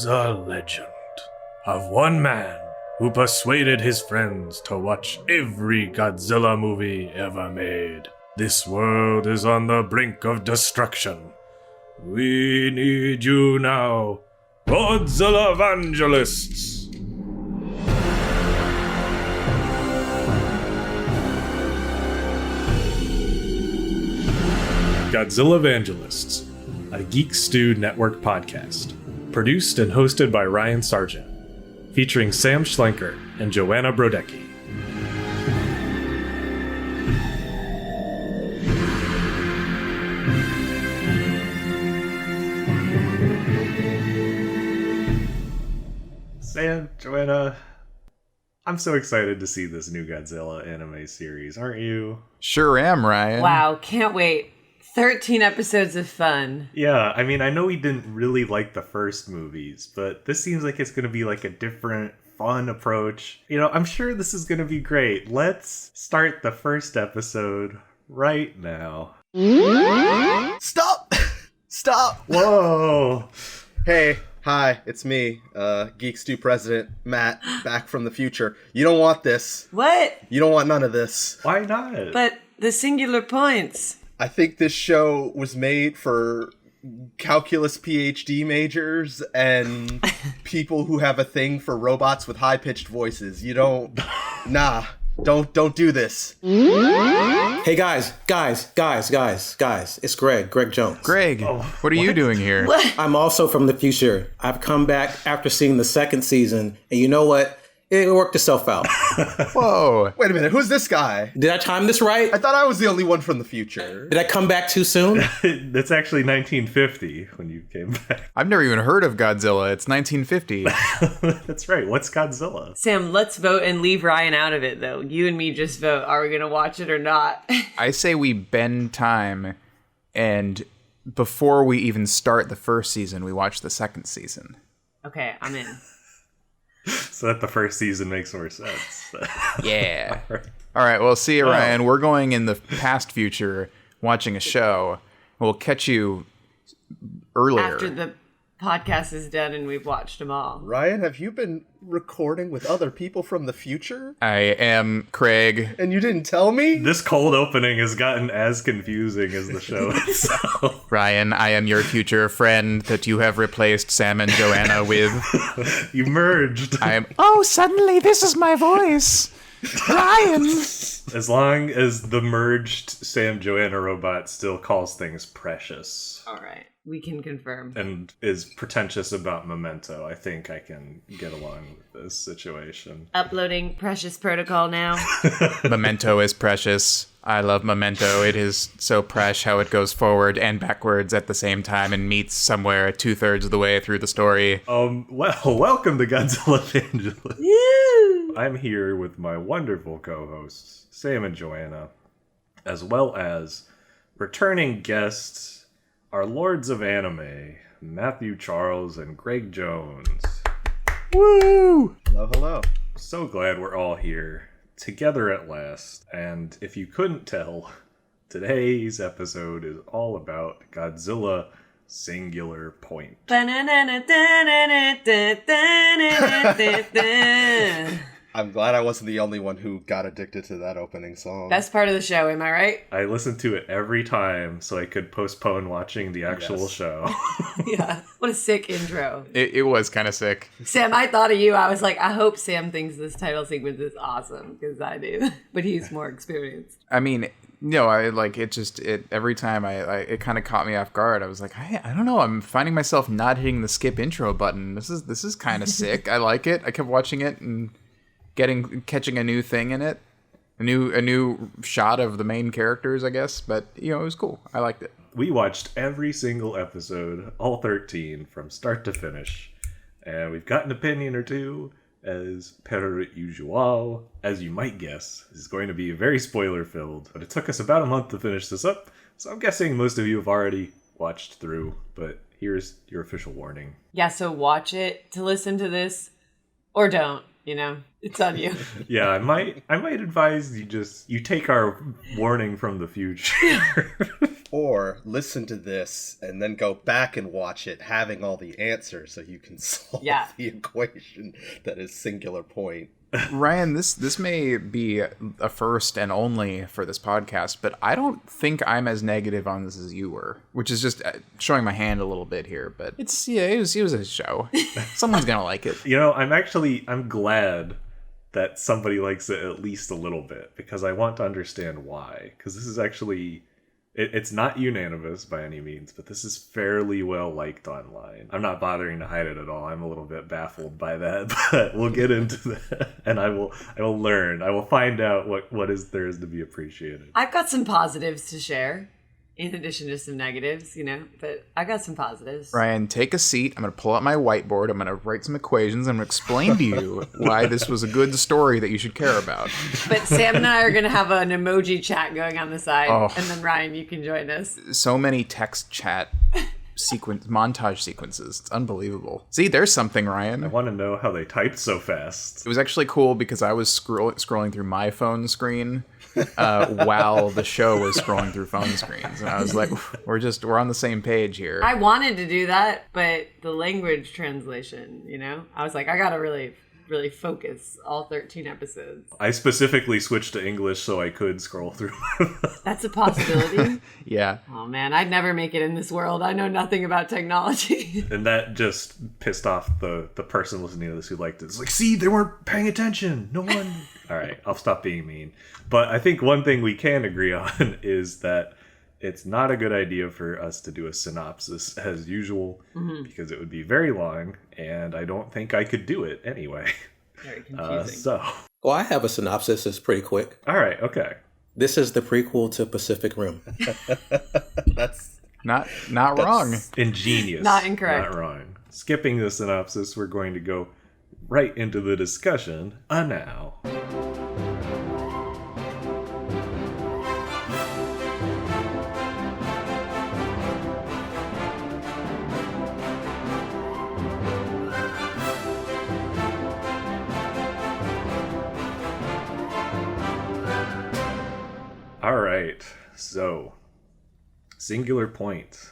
is a legend of one man who persuaded his friends to watch every Godzilla movie ever made. This world is on the brink of destruction. We need you now, Godzillavangelists! Godzillavangelists, a Geek Stew Network podcast, produced and hosted by Ryan Sargent, featuring Sam Schlenker and Joanna Brodecki. Sam, Joanna, I'm so excited to see this new Godzilla anime series, aren't you? Sure am, Ryan. Wow, can't wait. 13 episodes of fun. Yeah, I mean, I know we didn't really like the first movies, but this seems like it's going to be like a different, fun approach. You know, I'm sure this is going to be great. Let's start the first episode right now. Stop! Stop! Whoa! Hey, hi, it's me, Geek Stew President, Matt, back from the future. You don't want this. What? You don't want none of this. Why not? But the singular points. I think this show was made for calculus PhD majors and people who have a thing for robots with high-pitched voices. You don't... Nah. Don't do this. Hey guys, it's Greg Jones. Greg, what are you doing here? What? I'm also from the future. I've come back after seeing the second season, and you know what? It worked itself out. Whoa. Wait a minute, who's this guy? Did I time this right? I thought I was the only one from the future. Did I come back too soon? That's actually 1950 when you came back. I've never even heard of Godzilla. It's 1950. That's right. What's Godzilla? Sam, let's vote and leave Ryan out of it, though. You and me just vote. Are we going to watch it or not? I say we bend time, and before we even start the first season, we watch the second season. Okay, I'm in. So that the first season makes more sense. Yeah. All right, well, see you, Ryan. We're going in the past future, watching a show. We'll catch you earlier. After the podcast is done and we've watched them all. Ryan, have you been recording with other people from the future? I am Craig. And you didn't tell me? This cold opening has gotten as confusing as the show itself. Ryan, I am your future friend that you have replaced Sam and Joanna with. You merged. I am. Oh, suddenly this is my voice. Ryan. As long as the merged Sam Joanna robot still calls things precious. All right, we can confirm. And is pretentious about Memento, I think I can get along with this situation. Uploading Precious Protocol now. Memento is precious. I love Memento. It is so presh how it goes forward and backwards at the same time and meets somewhere 2/3 of the way through the story. Well, welcome to Godzilla Evangelists. Woo! I'm here with my wonderful co-hosts, Sam and Joanna, as well as returning guests, our lords of anime, Matthew Charles and Greg Jones. Woo! Hello, hello. So glad we're all here together at last. And if you couldn't tell, today's episode is all about Godzilla Singular Point. I'm glad I wasn't the only one who got addicted to that opening song. Best part of the show, am I right? I listened to it every time so I could postpone watching the actual Yes. show. Yeah. What a sick intro. It was kind of sick. Sam, I thought of you. I was like, I hope Sam thinks this title sequence is awesome, because I do. But he's more experienced. I mean, no, I like it. Just it every time it kind of caught me off guard. I was like, I don't know. I'm finding myself not hitting the skip intro button. This is kind of sick. I like it. I kept watching it and catching a new thing in it, a new shot of the main characters, I guess. But it was cool. I liked it. We watched every single episode, all 13, from start to finish. And we've got an opinion or two, as per usual. As you might guess, this is going to be very spoiler-filled. But it took us about a month to finish this up, so I'm guessing most of you have already watched through. But here's your official warning. Yeah, so watch it to listen to this, or don't. It's on you. Yeah, I might advise you take our warning from the future. Or listen to this and then go back and watch it, having all the answers so you can solve the equation that is singular point. Ryan, this may be a first and only for this podcast, but I don't think I'm as negative on this as you were, which is just showing my hand a little bit here. But it was a show. Someone's gonna like it. You know, I'm glad that somebody likes it at least a little bit, because I want to understand why. Because this is actually... It's not unanimous by any means, but this is fairly well liked online. I'm not bothering to hide it at all. I'm a little bit baffled by that, but we'll get into that, and I will learn. I will find out what there is to be appreciated. I've got some positives to share, in addition to some negatives, but I got some positives. Ryan, take a seat. I'm going to pull out my whiteboard. I'm going to write some equations. I'm going to explain to you why this was a good story that you should care about. But Sam and I are going to have an emoji chat going on the side, and then Ryan, you can join us. So many text chat montage sequences. It's unbelievable. See, there's something, Ryan. I want to know how they typed so fast. It was actually cool because I was scrolling through my phone screen while the show was scrolling through phone screens, and I was like, we're on the same page here. I wanted to do that, but the language translation, I was like, I gotta really focus all 13 episodes. I specifically switched to English so I could scroll through. That's a possibility. Yeah. Oh man, I'd never make it in this world. I know nothing about technology. And that just pissed off the person listening to this who liked it. It's like, see, they weren't paying attention. No one. All right, I'll stop being mean. But I think one thing we can agree on is that it's not a good idea for us to do a synopsis as usual, because it would be very long, and I don't think I could do it anyway. Very confusing. Well, I have a synopsis. It's pretty quick. All right, okay. This is the prequel to Pacific Rim. That's not wrong. Ingenious. Not incorrect. Not wrong. Skipping the synopsis, we're going to go right into the discussion now. All right, so Singular Point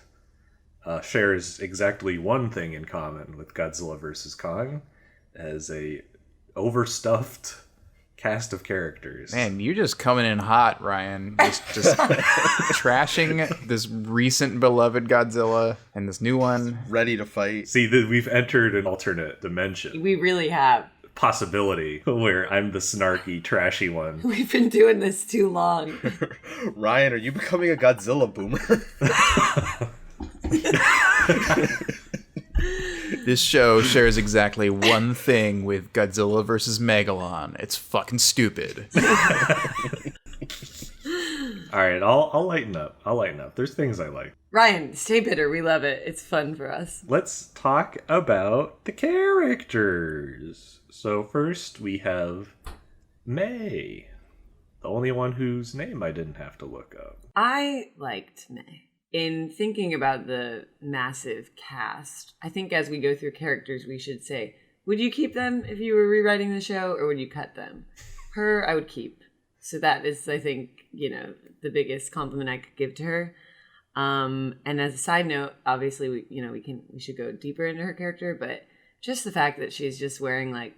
shares exactly one thing in common with Godzilla vs. Kong, as a overstuffed cast of characters. Man, you're just coming in hot, Ryan. Just trashing this recent beloved Godzilla and this new one. Ready to fight. See, we've entered an alternate dimension. We really have. Possibility where I'm the snarky, trashy one. We've been doing this too long. Ryan, are you becoming a Godzilla boomer? This show shares exactly one thing with Godzilla vs. Megalon. It's fucking stupid. All right, I'll lighten up. There's things I like. Ryan, stay bitter. We love it. It's fun for us. Let's talk about the characters. So first we have May, the only one whose name I didn't have to look up. I liked May. In thinking about the massive cast, I think as we go through characters, we should say, would you keep them if you were rewriting the show, or would you cut them? Her, I would keep. So that is, I think, the biggest compliment I could give to her. And as a side note, obviously, we should go deeper into her character, but just the fact that she's just wearing like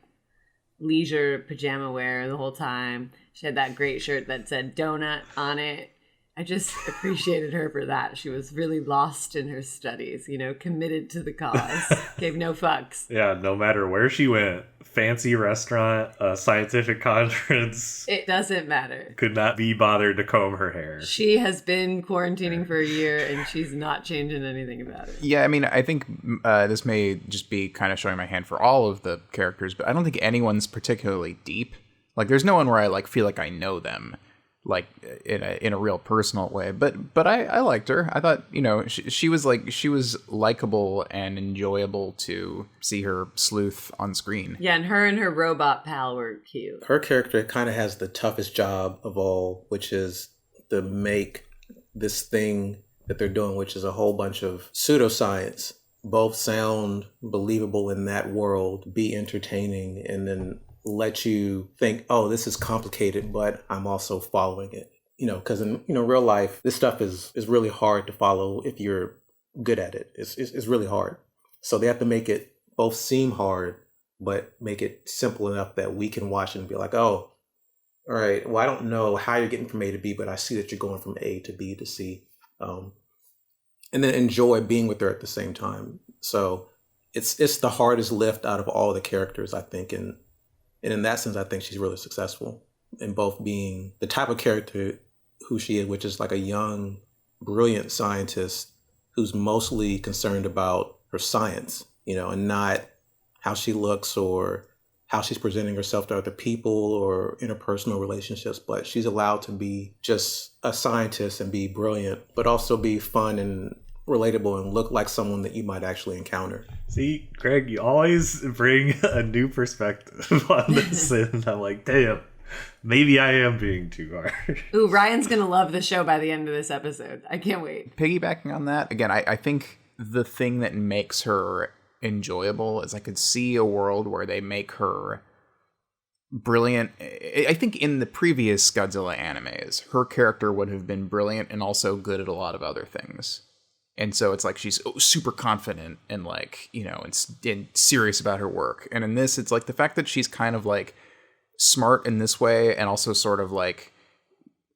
leisure pajama wear the whole time. She had that great shirt that said donut on it. I just appreciated her for that. She was really lost in her studies, committed to the cause, gave no fucks. Yeah, no matter where she went, fancy restaurant, a scientific conference. It doesn't matter. Could not be bothered to comb her hair. She has been quarantining for a year and she's not changing anything about it. Yeah, I mean, I think this may just be kind of showing my hand for all of the characters, but I don't think anyone's particularly deep. Like, there's no one where I feel like I know them. Like in a real personal way, but I liked her. I thought she was likable and enjoyable to see her sleuth on screen. Yeah, and her robot pal were cute. Her character kind of has the toughest job of all, which is to make this thing that they're doing, which is a whole bunch of pseudoscience, both sound believable in that world, be entertaining, and then let you think, oh, this is complicated, but I'm also following it. because in real life, this stuff is really hard to follow if you're good at it. It's really hard. So they have to make it both seem hard, but make it simple enough that we can watch it and be like, oh, all right, well, I don't know how you're getting from A to B, but I see that you're going from A to B to C. And then enjoy being with her at the same time. So it's the hardest lift out of all the characters, I think. And in that sense, I think she's really successful in both being the type of character who she is, which is like a young, brilliant scientist who's mostly concerned about her science, and not how she looks or how she's presenting herself to other people or interpersonal relationships. But she's allowed to be just a scientist and be brilliant, but also be fun and relatable and look like someone that you might actually encounter. See, Craig, you always bring a new perspective on this, and I'm like, damn, maybe I am being too hard. Ooh, Ryan's gonna love the show by the end of this episode. I can't wait. Piggybacking on that, again, I think the thing that makes her enjoyable is I could see a world where they make her brilliant. I think in the previous Godzilla animes, her character would have been brilliant and also good at a lot of other things. And so it's like she's super confident and like, and serious about her work. And in this, it's like the fact that she's kind of like smart in this way and also sort of like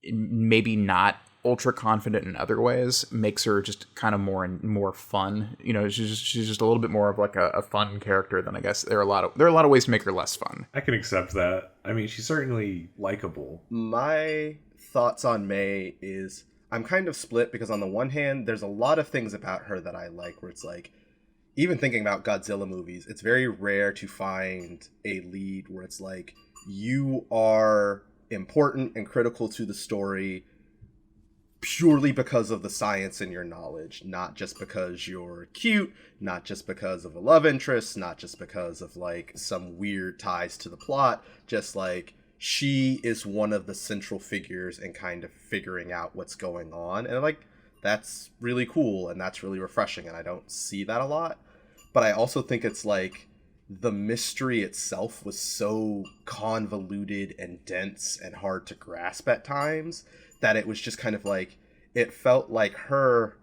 maybe not ultra confident in other ways makes her just kind of more fun. She's just a little bit more of like a fun character than I guess there are a lot of ways to make her less fun. I can accept that. I mean, she's certainly likable. My thoughts on May is I'm kind of split because on the one hand, there's a lot of things about her that I like where it's like, even thinking about Godzilla movies, it's very rare to find a lead where it's like, you are important and critical to the story purely because of the science and your knowledge, not just because you're cute, not just because of a love interest, not just because of like some weird ties to the plot, just like she is one of the central figures and kind of figuring out what's going on. And like, that's really cool and that's really refreshing. And I don't see that a lot, but I also think it's like the mystery itself was so convoluted and dense and hard to grasp at times that it was just kind of like, it felt like her,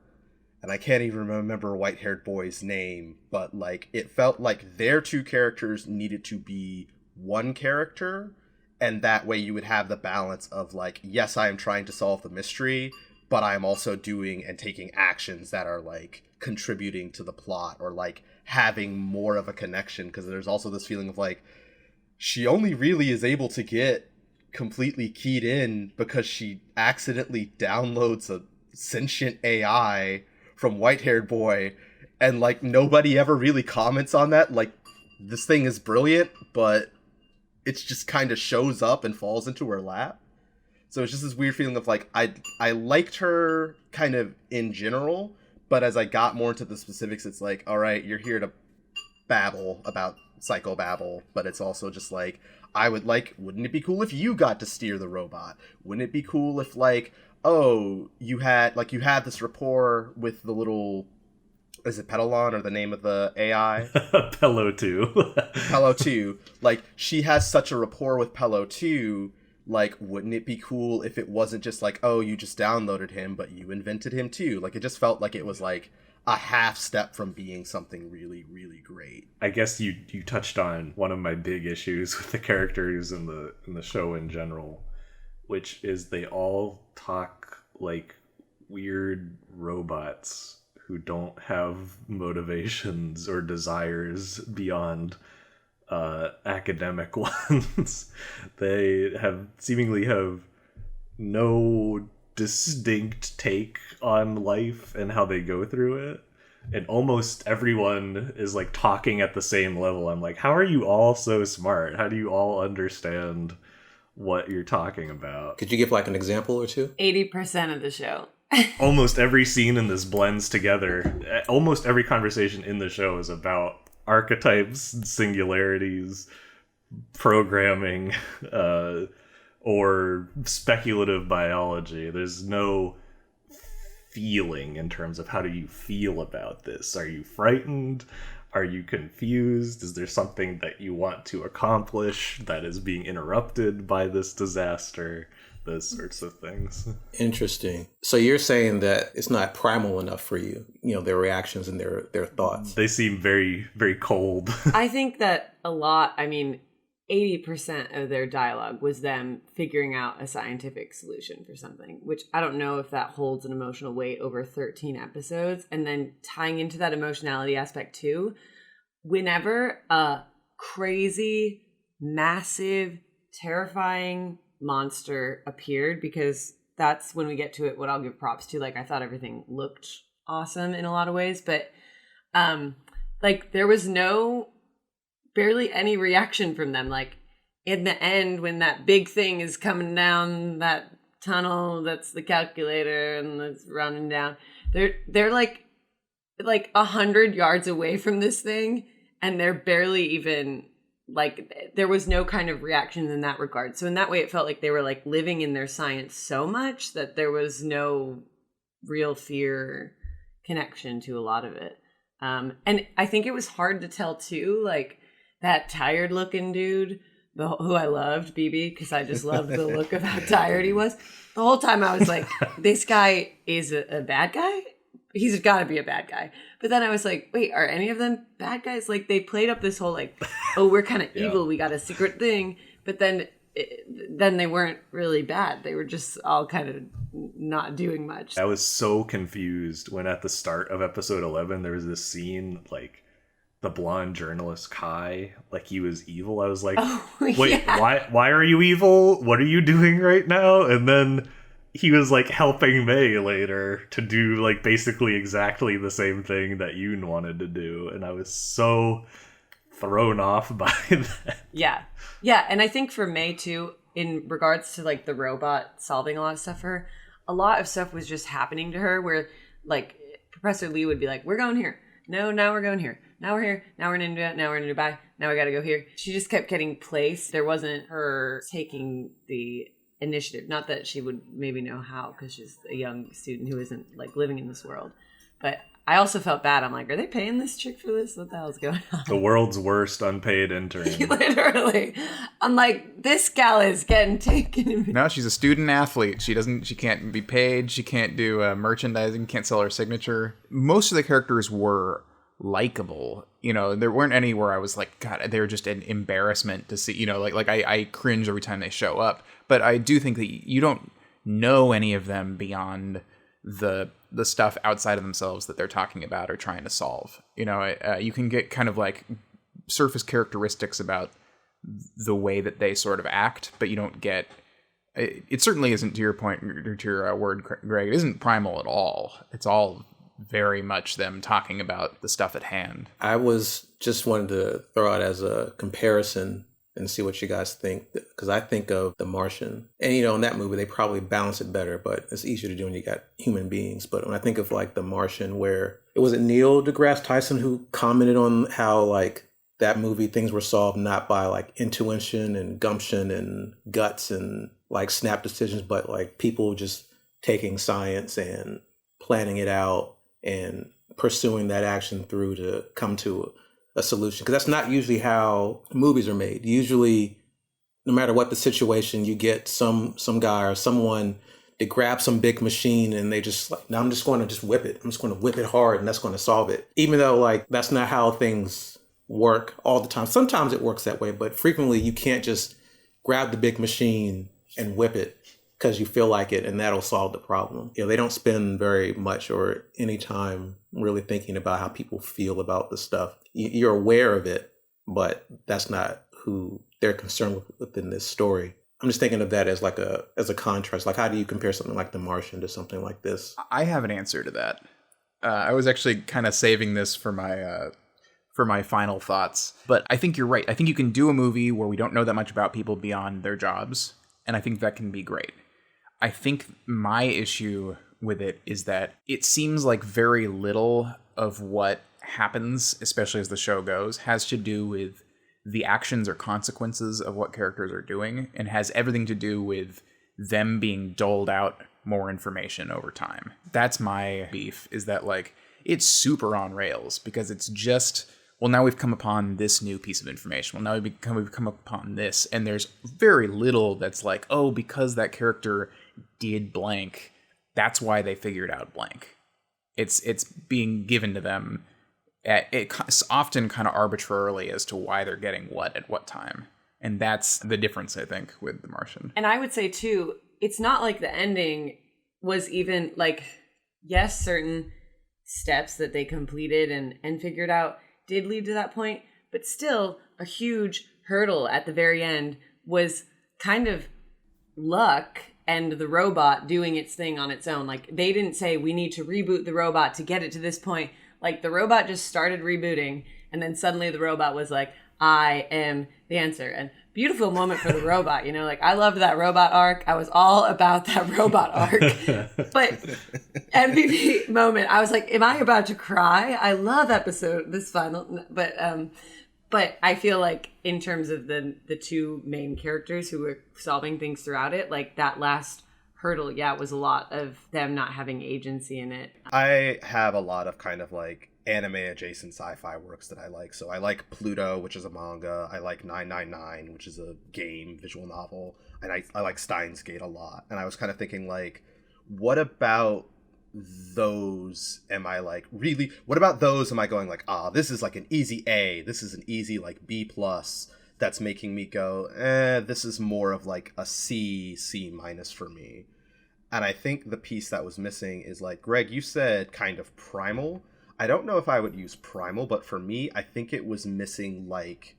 and I can't even remember white-haired boy's name, but like, it felt like their two characters needed to be one character. And that way you would have the balance of like, yes, I am trying to solve the mystery, but I am also doing and taking actions that are like contributing to the plot or like having more of a connection. Because there's also this feeling of like, she only really is able to get completely keyed in because she accidentally downloads a sentient AI from white-haired boy. And like, nobody ever really comments on that. Like, this thing is brilliant, but it just kind of shows up and falls into her lap. So it's just this weird feeling of like, I liked her kind of in general, but as I got more into the specifics, it's like, all right, you're here to babble about psychobabble, but it's also just like, wouldn't it be cool if you got to steer the robot? Wouldn't it be cool if like, oh, you had this rapport with the little, is it Pedalon or the name of the AI? Pello 2. Pello 2. Like, she has such a rapport with Pello 2. Like, wouldn't it be cool if it wasn't just like, oh, you just downloaded him, but you invented him too? Like, it just felt like it was like a half step from being something really, really great. I guess you touched on one of my big issues with the characters in the show in general, which is they all talk like weird robots who don't have motivations or desires beyond academic ones. They seemingly have no distinct take on life and how they go through it. And almost everyone is like talking at the same level. I'm like, how are you all so smart? How do you all understand what you're talking about? Could you give like an example or two? 80% of the show. Almost every scene in this blends together. Almost every conversation in the show is about archetypes, singularities, programming, or speculative biology. There's no feeling in terms of how do you feel about this. Are you frightened? Are you confused? Is there something that you want to accomplish that is being interrupted by this disaster? Those sorts of things. Interesting. So you're saying that it's not primal enough for you, their reactions and their thoughts. They seem very, very cold. I think that a lot, 80% of their dialogue was them figuring out a scientific solution for something, which I don't know if that holds an emotional weight over 13 episodes. And then tying into that emotionality aspect too, whenever a crazy, massive, terrifying monster appeared, because that's when we get to it, what I'll give props to. Like, I thought everything looked awesome in a lot of ways, but there was barely any reaction from them. Like, in the end, when that big thing is coming down that tunnel, that's the calculator, and it's running down, they're like 100 yards away from this thing, and they're barely even, there was no kind of reaction in that regard. So in that way, it felt like they were living in their science so much that there was no real fear connection to a lot of it. And I think it was hard to tell too, that tired looking dude, who I loved, BB, because I just loved the look of how tired he was. The whole time I was like, this guy is a bad guy? He's got to be a bad guy. But then I was like, wait, are any of them bad guys? They played up this whole oh, we're kind of evil. We got a secret thing. But then they weren't really bad. They were just all kind of not doing much. I was so confused when at the start of episode 11, there was this scene, the blonde journalist Kai, he was evil. I was like, wait, yeah. Why are you evil? What are you doing right now? And then he was helping May later to do basically exactly the same thing that Yoon wanted to do, and I was so thrown off by that. Yeah, and I think for May too, in regards to the robot solving a lot of stuff for her, a lot of stuff was just happening to her where Professor Lee would be like, we're going here. No, now we're going here. Now we're here. Now we're in India. Now we're in Dubai. Now we got to go here. She just kept getting placed. There wasn't her taking the initiative. Not that she would maybe know how, because she's a young student who isn't living in this world. But I also felt bad. I'm like, are they paying this chick for this? What the hell's going on? The world's worst unpaid intern. Literally. I'm like, this gal is getting taken. No, she's a student athlete. She can't be paid. She can't do merchandising, can't sell her signature. Most of the characters were likable. There weren't any where I was like, God, they're just an embarrassment to see. I cringe every time they show up. But I do think that you don't know any of them beyond the stuff outside of themselves that they're talking about or trying to solve. You can get kind of surface characteristics about the way that they sort of act, but you don't get. It certainly isn't, to your point, or to your word, Greg. It isn't primal at all. It's all very much them talking about the stuff at hand. I was just wanted to throw out as a comparison and see what you guys think, because I think of The Martian, and in that movie they probably balance it better, but it's easier to do when you got human beings. But when I think of The Martian, where it was Neil deGrasse Tyson who commented on how that movie, things were solved not by intuition and gumption and guts and snap decisions, but people just taking science and planning it out and pursuing that action through to come to a solution. Because that's not usually how movies are made. Usually, no matter what the situation, you get some guy or someone to grab some big machine and they just now I'm just going to just whip it. I'm just going to whip it hard and that's going to solve it. Even though that's not how things work all the time. Sometimes it works that way, but frequently you can't just grab the big machine and whip it because you feel like it and that'll solve the problem. They don't spend very much or any time really thinking about how people feel about the stuff. You're aware of it, but that's not who they're concerned with within this story. I'm just thinking of that as as a contrast. How do you compare something like The Martian to something like this? I have an answer to that. I was actually kind of saving this for my final thoughts, but I think you're right. I think you can do a movie where we don't know that much about people beyond their jobs, and I think that can be great. I think my issue with it is that it seems like very little of what happens, especially as the show goes, has to do with the actions or consequences of what characters are doing, and has everything to do with them being doled out more information over time. That's my beef, is that it's super on rails because it's just well, now we've come upon this new piece of information. Well, now we've come upon this, and there's very little that's like, oh, because that character did blank, that's why they figured out blank. It's being given to them it's often kind of arbitrarily as to why they're getting what at what time. And that's the difference, I think, with The Martian. And I would say, too, it's not like the ending was even like, yes, certain steps that they completed and figured out did lead to that point, but still a huge hurdle at the very end was kind of luck and the robot doing its thing on its own. Like, they didn't say we need to reboot the robot to get it to this point. Like, the robot just started rebooting, and then suddenly the robot was like, I am the answer. And beautiful moment for the robot, you know, like, I loved that robot arc. I was all about that robot arc. But MVP moment, I was like, am I about to cry? I love this final, but I feel like in terms of the two main characters who were solving things throughout it, like that last hurdle, it was a lot of them not having agency in it. I have a lot of kind of like anime adjacent sci-fi works that I like. So I like Pluto, which is a manga. I like 999, which is a game, visual novel. And I like Steins Gate a lot. And I was kind of thinking like, what about those am I like really, what about those am I going like, this is like an easy A, this is an easy like B plus, that's making me go, this is more of like a C minus for me. And I think the piece that was missing is like, Greg, you said kind of primal. I don't know if I would use primal, but for me, I think it was missing like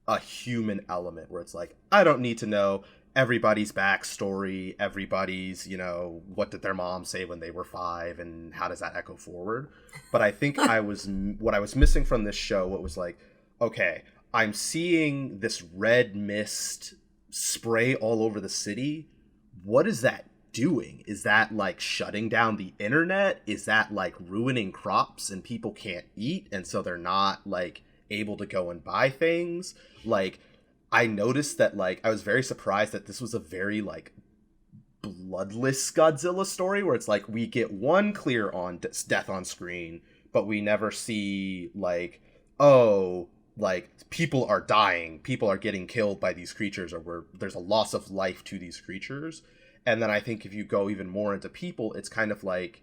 a human element where it's like, I don't need to know everybody's backstory, everybody's, you know, what did their mom say when they were 5 and how does that echo forward? But I think what I was missing from this show, what was like, okay, I'm seeing this red mist spray all over the city. What is that doing? Is that like shutting down the internet? Is that like ruining crops and people can't eat and so they're not like able to go and buy things? Like, I noticed that like I was very surprised that this was a very like bloodless Godzilla story where it's like we get one clear on death on screen, but we never see like, oh, like people are dying, people are getting killed by these creatures, or there's a loss of life to these creatures. And then I think if you go even more into people, it's kind of like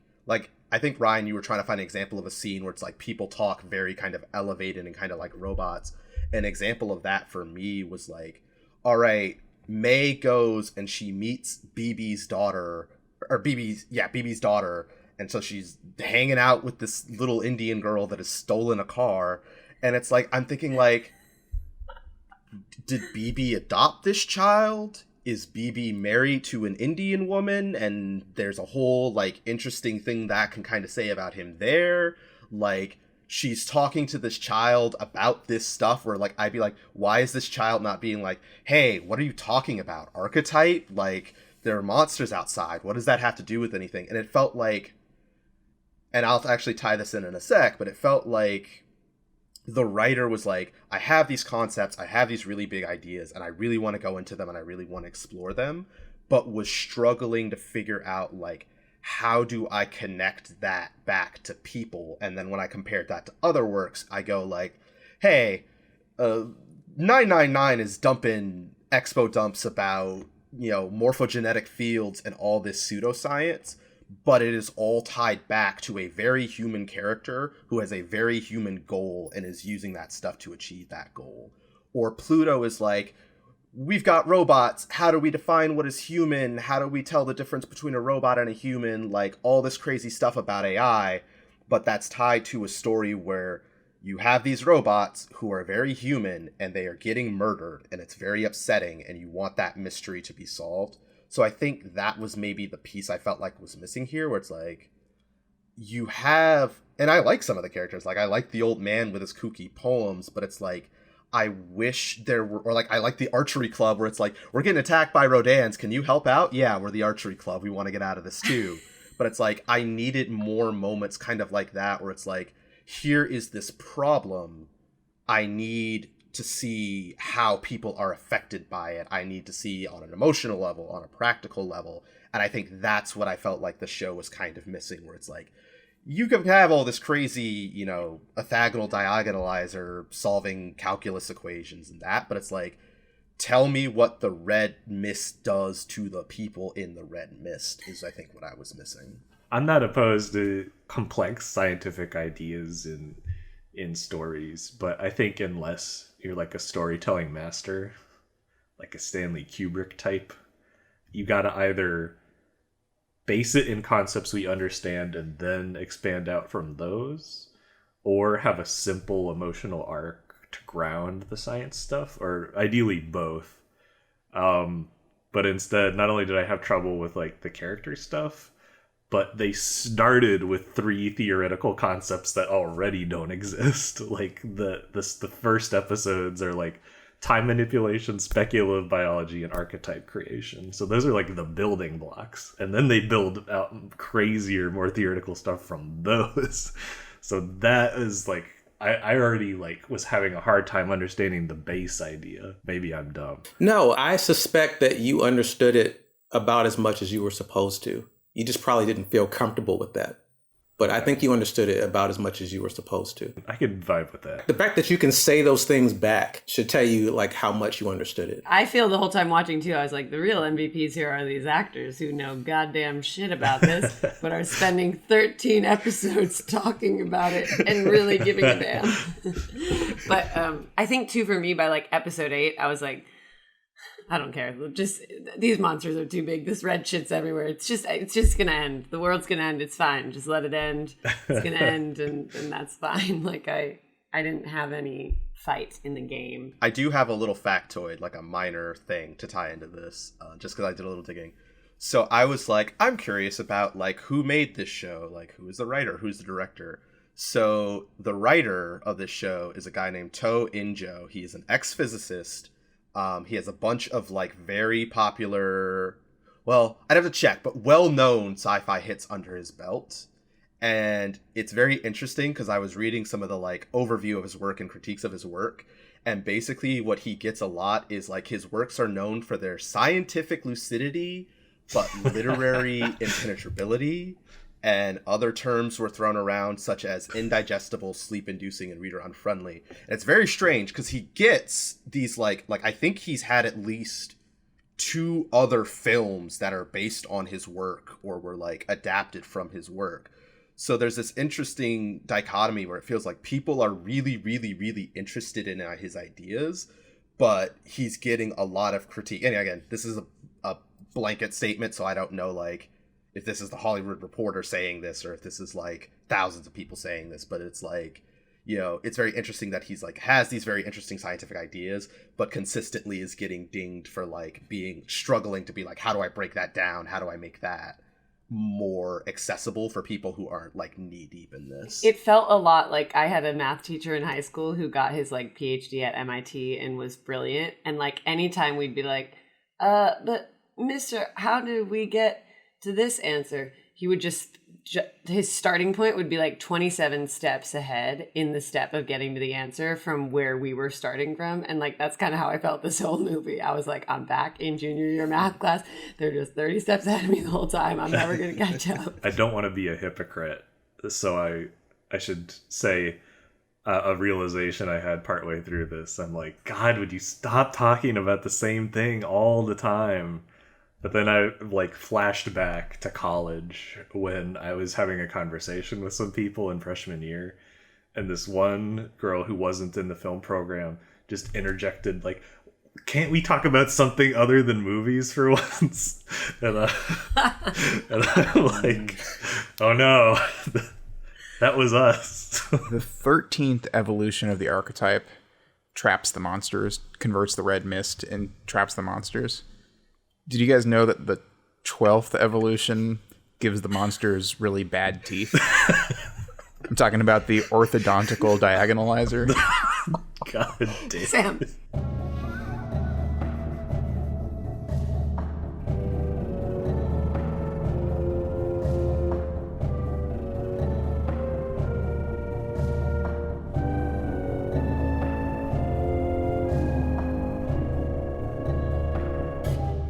I think, Ryan, you were trying to find an example of a scene where it's like people talk very kind of elevated and kind of like robots. An example of that for me was like, all right, May goes and she meets BB's daughter. And so she's hanging out with this little Indian girl that has stolen a car. And it's like, I'm thinking like, did BB adopt this child? Is BB married to an Indian woman? And there's a whole like interesting thing that can kind of say about him there. Like, she's talking to this child about this stuff where like, I'd be like, why is this child not being like, hey, what are you talking about? Archetype? Like, there are monsters outside. What does that have to do with anything? And it felt like, and I'll actually tie this in a sec, but it felt like the writer was like, I have these concepts, I have these really big ideas, and I really want to go into them and I really want to explore them, but was struggling to figure out like, how do I connect that back to people? And then when I compared that to other works, I go like, hey, 999 is dumping expo dumps about, you know, morphogenetic fields and all this pseudoscience, but it is all tied back to a very human character who has a very human goal and is using that stuff to achieve that goal. Or Pluto is like, we've got robots, how do we define what is human? How do we tell the difference between a robot and a human? Like, all this crazy stuff about AI, but that's tied to a story where you have these robots who are very human and they are getting murdered and it's very upsetting and you want that mystery to be solved. So I think that was maybe the piece I felt like was missing here, where it's like, you have, and I like some of the characters, like I like the old man with his kooky poems, but it's like, I wish there were, or like I like the archery club where it's like, we're getting attacked by Rodans, can you help out? Yeah, we're the archery club, we want to get out of this too. But it's like, I needed more moments kind of like that, where it's like, here is this problem, I need to see how people are affected by it. I need to see on an emotional level, on a practical level. And I think that's what I felt like the show was kind of missing, where it's like, you can have all this crazy, orthogonal diagonalizer solving calculus equations and that, but it's like, tell me what the red mist does to the people in the red mist is, I think, what I was missing. I'm not opposed to complex scientific ideas in stories, but I think unless you're like a storytelling master, like a Stanley Kubrick type, you gotta either base it in concepts we understand and then expand out from those, or have a simple emotional arc to ground the science stuff, or ideally both. But instead, not only did I have trouble with like the character stuff, but they started with 3 theoretical concepts that already don't exist. Like the first episodes are like time manipulation, speculative biology, and archetype creation. So those are like the building blocks. And then they build out crazier, more theoretical stuff from those. So that is like, I already like was having a hard time understanding the base idea. Maybe I'm dumb. No, I suspect that you understood it about as much as you were supposed to. You just probably didn't feel comfortable with that. But I think you understood it about as much as you were supposed to. I could vibe with that. The fact that you can say those things back should tell you like how much you understood it. I feel the whole time watching too, I was like, the real MVPs here are these actors who know goddamn shit about this, but are spending 13 episodes talking about it and really giving a damn. But I think too, for me, by like episode 8, I was like, I don't care. Just these monsters are too big. This red shit's everywhere. It's just gonna end. The world's gonna end. It's fine. Just let it end. It's gonna end, and that's fine. Like I didn't have any fight in the game. I do have a little factoid, like a minor thing to tie into this, just because I did a little digging. So I was like, I'm curious about like who made this show, like who is the writer, who's the director. So the writer of this show is a guy named To In-jo. He is an ex-physicist. He has a bunch of like very popular, well, I'd have to check, but well-known sci-fi hits under his belt. And it's very interesting because I was reading some of the like overview of his work and critiques of his work. And basically what he gets a lot is like his works are known for their scientific lucidity, but literary impenetrability. And other terms were thrown around, such as indigestible, sleep-inducing, and reader-unfriendly. And it's very strange, because he gets these, like I think he's had at least 2 other films that are based on his work, or were, like, adapted from his work. So there's this interesting dichotomy where it feels like people are really, really, really interested in his ideas, but he's getting a lot of critique. And again, this is a blanket statement, so I don't know, like, if this is the Hollywood Reporter saying this, or if this is like thousands of people saying this, but it's like, it's very interesting that he's like has these very interesting scientific ideas, but consistently is getting dinged for like struggling to be like, how do I break that down? How do I make that more accessible for people who aren't like knee deep in this? It felt a lot like I had a math teacher in high school who got his like PhD at MIT and was brilliant. And like anytime we'd be like, but mister, how did we get to this answer? He would his starting point would be like 27 steps ahead in the step of getting to the answer from where we were starting from. And like, that's kind of how I felt this whole movie. I was like, I'm back in junior year math class. They're just 30 steps ahead of me the whole time. I'm never going to catch up. I don't want to be a hypocrite, so I should say a realization I had partway through this. I'm like, God, would you stop talking about the same thing all the time? But then I like flashed back to college when I was having a conversation with some people in freshman year, and this one girl who wasn't in the film program just interjected like, can't we talk about something other than movies for once? And I'm like, oh no, that was us. The 13th evolution of the archetype traps the monsters, converts the red mist, and traps the monsters. Did you guys know that the 12th evolution gives the monsters really bad teeth? I'm talking about the orthodontical diagonalizer. God damn. Sam.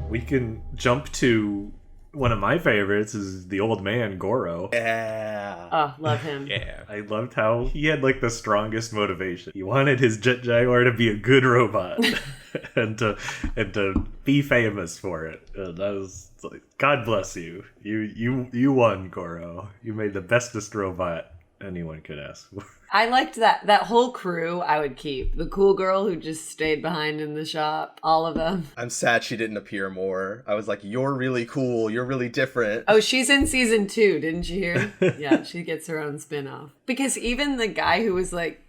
We can jump to One of my favorites is the old man, Goro. Yeah. Oh, love him. Yeah. I loved how he had like the strongest motivation. He wanted his Jet Jaguar to be a good robot and to be famous for it. And that was like, God bless you. You won, Goro. You made the bestest robot anyone could ask for. I liked that whole crew. I would keep the cool girl who just stayed behind in the shop. All of them. I'm sad she didn't appear more. I was like, you're really cool. You're really different. Oh, she's in season 2. Didn't you hear? Yeah, she gets her own spin-off. Because even the guy who was like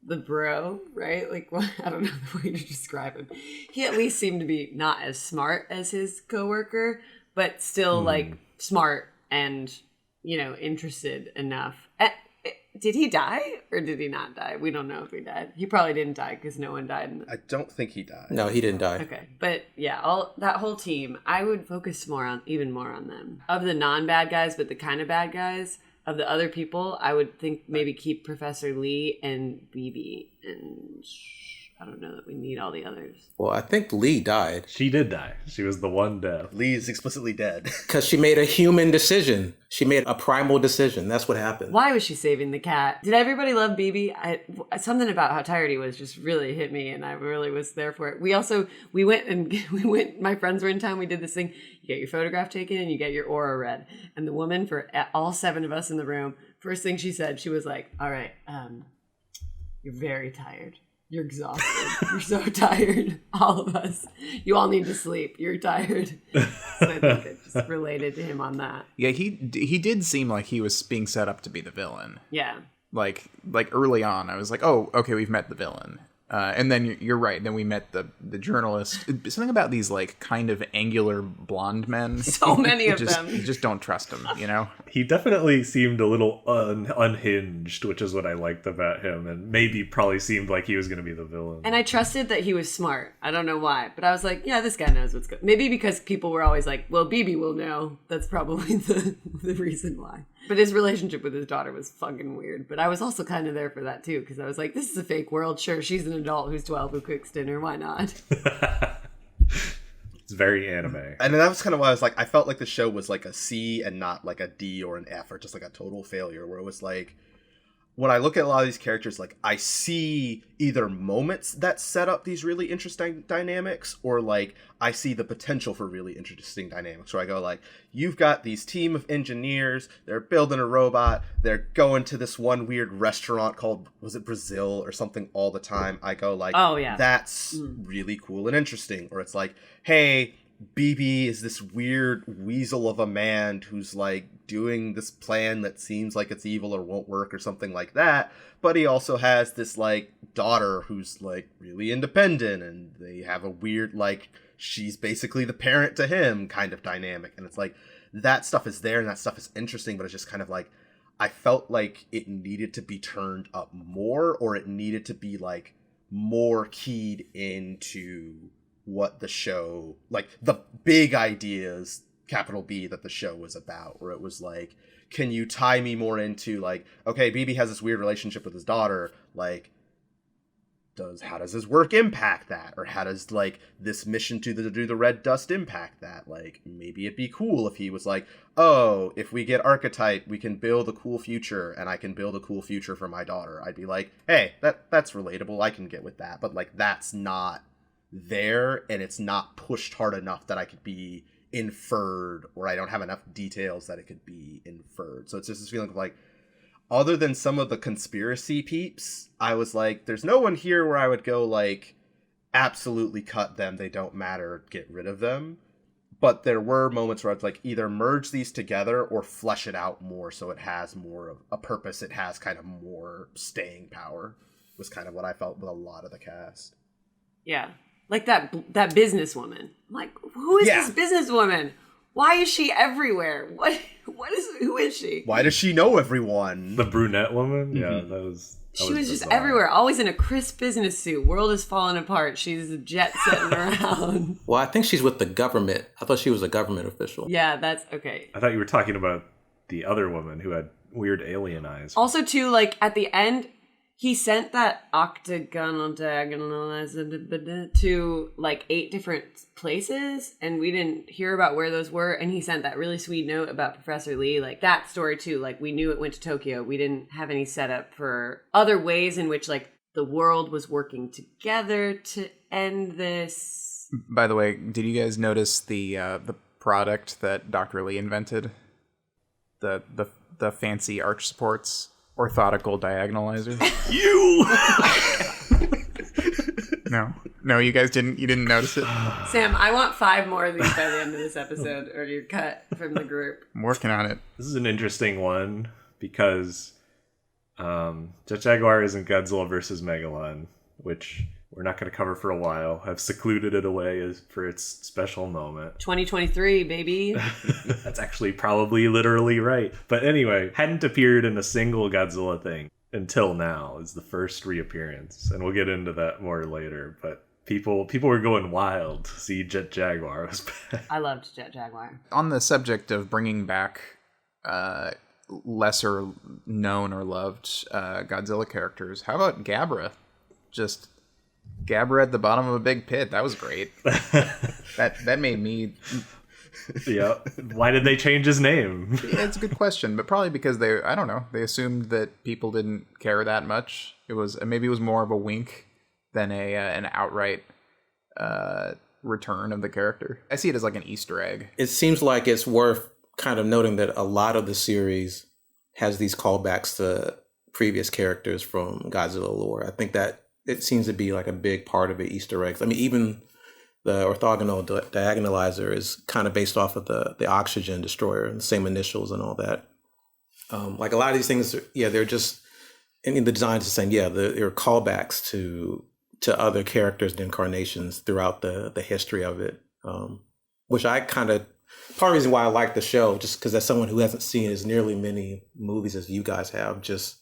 the bro, right? Like, I don't know the way to describe him. He at least seemed to be not as smart as his coworker, but still like smart and, interested enough. Did he die or did he not die? We don't know if he died. He probably didn't die because no one died. I don't think he died. No, he didn't die. Okay, but yeah, that whole team, I would focus even more on them. Of the non-bad guys, but the kind of bad guys, of the other people, I would think maybe keep Professor Lee and BB, and I don't know that we need all the others. Well, I think Lee died. She did die. She was the one death. Lee is explicitly dead. Because she made a human decision. She made a primal decision. That's what happened. Why was she saving the cat? Did everybody love BB? Something about how tired he was just really hit me, and I really was there for it. We went, my friends were in town, we did this thing. You get your photograph taken and you get your aura read. And the woman, for all 7 of us in the room, first thing she said, she was like, all right, you're very tired. You're exhausted. You're so tired. All of us. You all need to sleep. You're tired. So I think it just related to him on that. Yeah, he did seem like he was being set up to be the villain. Yeah. Like early on, I was like, oh, okay, we've met the villain. And then you're right. Then we met the journalist. Something about these like kind of angular blonde men. So many of them. You just don't trust them, He definitely seemed a little unhinged, which is what I liked about him, and maybe probably seemed like he was going to be the villain. And I trusted that he was smart. I don't know why, but I was like, yeah, this guy knows what's good. Maybe because people were always like, well, BB will know. That's probably the reason why. But his relationship with his daughter was fucking weird. But I was also kind of there for that too, because I was like, this is a fake world. Sure, she's an adult who's 12 who cooks dinner. Why not? It's very anime. And that was kind of why I was like, I felt like the show was like a C and not like a D or an F or just like a total failure, where it was like, when I look at a lot of these characters, like I see either moments that set up these really interesting dynamics, or like I see the potential for really interesting dynamics, where I go like, you've got these team of engineers, they're building a robot, they're going to this one weird restaurant called, was it Brazil or something all the time. I go like, oh yeah, that's really cool and interesting. Or it's like, hey, BB is this weird weasel of a man who's like doing this plan that seems like it's evil or won't work or something like that, but he also has this like daughter who's like really independent, and they have a weird like, she's basically the parent to him kind of dynamic. And it's like, that stuff is there and that stuff is interesting, but it's just kind of like, I felt like it needed to be turned up more, or it needed to be like more keyed into what the show, like the big ideas, capital B, that the show was about, where it was like, can you tie me more into like, okay, BB has this weird relationship with his daughter, like, how does his work impact that? Or how does like this mission to do the red dust impact that? Like, maybe it'd be cool if he was like, oh, if we get Archetype, we can build a cool future, and I can build a cool future for my daughter. I'd be like, hey, that's relatable, I can get with that. But like, that's not there, and it's not pushed hard enough that I could be inferred, or I don't have enough details that it could be inferred. So it's just this feeling of like, other than some of the conspiracy peeps, I was like, there's no one here where I would go like, absolutely cut them, they don't matter, get rid of them. But there were moments where I was like, either merge these together or flesh it out more so it has more of a purpose, it has kind of more staying power, was kind of what I felt with a lot of the cast. Yeah. Like that businesswoman. I'm like, who is this businesswoman? Why is she everywhere? Who is she? Why does she know everyone? The brunette woman? Mm-hmm. Yeah, she was just everywhere, always in a crisp business suit. World is falling apart. She's jet setting around. Well, I think she's with the government. I thought she was a government official. Yeah, that's okay. I thought you were talking about the other woman who had weird alien eyes. Also, too, like at the end, he sent that octagonal diagonalizer to like 8 different places, and we didn't hear about where those were. And he sent that really sweet note about Professor Lee, like that story too. Like we knew it went to Tokyo. We didn't have any setup for other ways in which like the world was working together to end this. By the way, did you guys notice the product that Dr. Lee invented? The fancy arch supports, orthogonal diagonalizer. You. No, you guys didn't. You didn't notice it. Sam, I want 5 more of these by the end of this episode, or you're cut from the group. I'm working on it. This is an interesting one because Jet Jaguar is in Godzilla versus Megalon, which we're not going to cover for a while. I've secluded it away for its special moment. 2023, baby. That's actually probably literally right. But anyway, hadn't appeared in a single Godzilla thing until now. Is the first reappearance, and we'll get into that more later. But people were going wild to see Jet Jaguar was back. I loved Jet Jaguar. On the subject of bringing back lesser known or loved Godzilla characters, how about Gabra? Just Gabra at the bottom of a big pit. That was great. that made me. Yeah. Why did they change his name? Yeah, it's a good question, but probably because they assumed that people didn't care that much. Maybe it was more of a wink than an outright return of the character. I see it as like an Easter egg. It seems like it's worth kind of noting that a lot of the series has these callbacks to previous characters from Godzilla lore. I think that it seems to be like a big part of the Easter eggs. I mean, even the orthogonal diagonalizer is kind of based off of the oxygen destroyer and the same initials and all that. Like a lot of these things, they're just in the design is saying, there are callbacks to other characters and incarnations throughout the history of it, which I kind of, part of the reason why I like the show, just because as someone who hasn't seen as nearly many movies as you guys have, just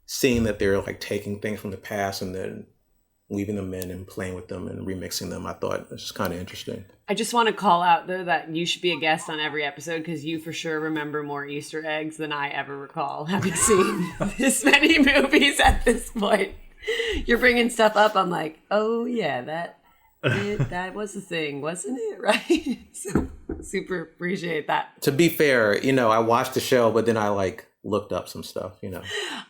seeing that they're like taking things from the past and then weaving them in and playing with them and remixing them, I thought it was just kind of interesting. I just want to call out, though, that you should be a guest on every episode because you for sure remember more Easter eggs than I ever recall, having seen this many movies at this point. You're bringing stuff up. I'm like, oh, yeah, that was the thing, wasn't it? Right? So super appreciate that. To be fair, I watched the show, but then I looked up some stuff,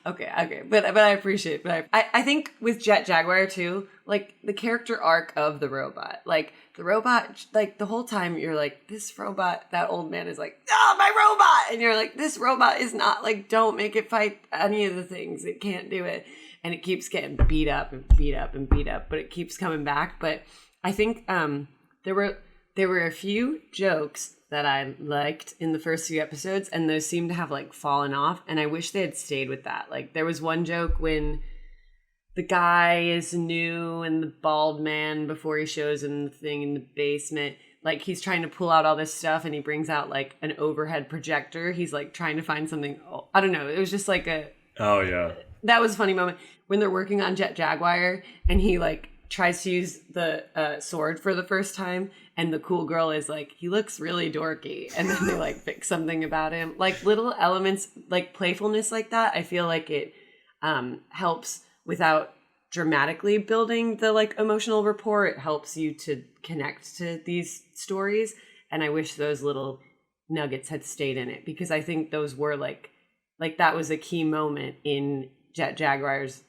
Okay. But I appreciate it. But I think with Jet Jaguar too, like the character arc of the robot, like the robot, like the whole time you're like, this robot, that old man is like, my robot. And you're like, this robot is not like, don't make it fight any of the things. It can't do it. And it keeps getting beat up and beat up and beat up, but it keeps coming back. But I think there were a few jokes that I liked in the first few episodes, and those seem to have fallen off, and I wish they had stayed with that. Like there was one joke when the guy is new and the bald man, before he shows him the thing in the basement, like he's trying to pull out all this stuff and he brings out an overhead projector. He's trying to find something. I don't know. It was just oh yeah. That was a funny moment when they're working on Jet Jaguar and he tries to use the sword for the first time, and the cool girl is he looks really dorky, and then they fix something about him, little elements, playfulness like that. I feel like it helps without dramatically building the emotional rapport. It helps you to connect to these stories, and I wish those little nuggets had stayed in it, because I think those were that was a key moment in Jet Jaguar's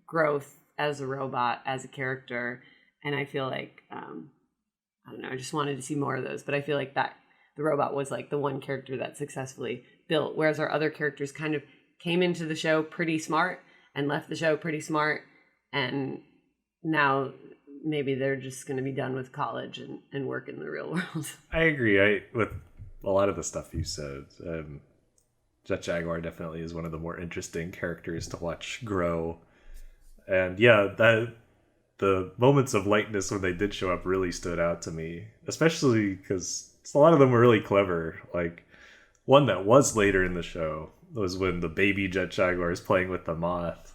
growth as a robot, as a character. And I feel I don't know, I just wanted to see more of those. But I feel that the robot was the one character that successfully built, whereas our other characters kind of came into the show pretty smart and left the show pretty smart. And now maybe they're just going to be done with college and work in the real world. I agree. With a lot of the stuff you said. Jet Jaguar definitely is one of the more interesting characters to watch grow. And yeah, the moments of lightness when they did show up really stood out to me, especially because a lot of them were really clever. One that was later in the show was when the baby Jet Jaguar is playing with the moth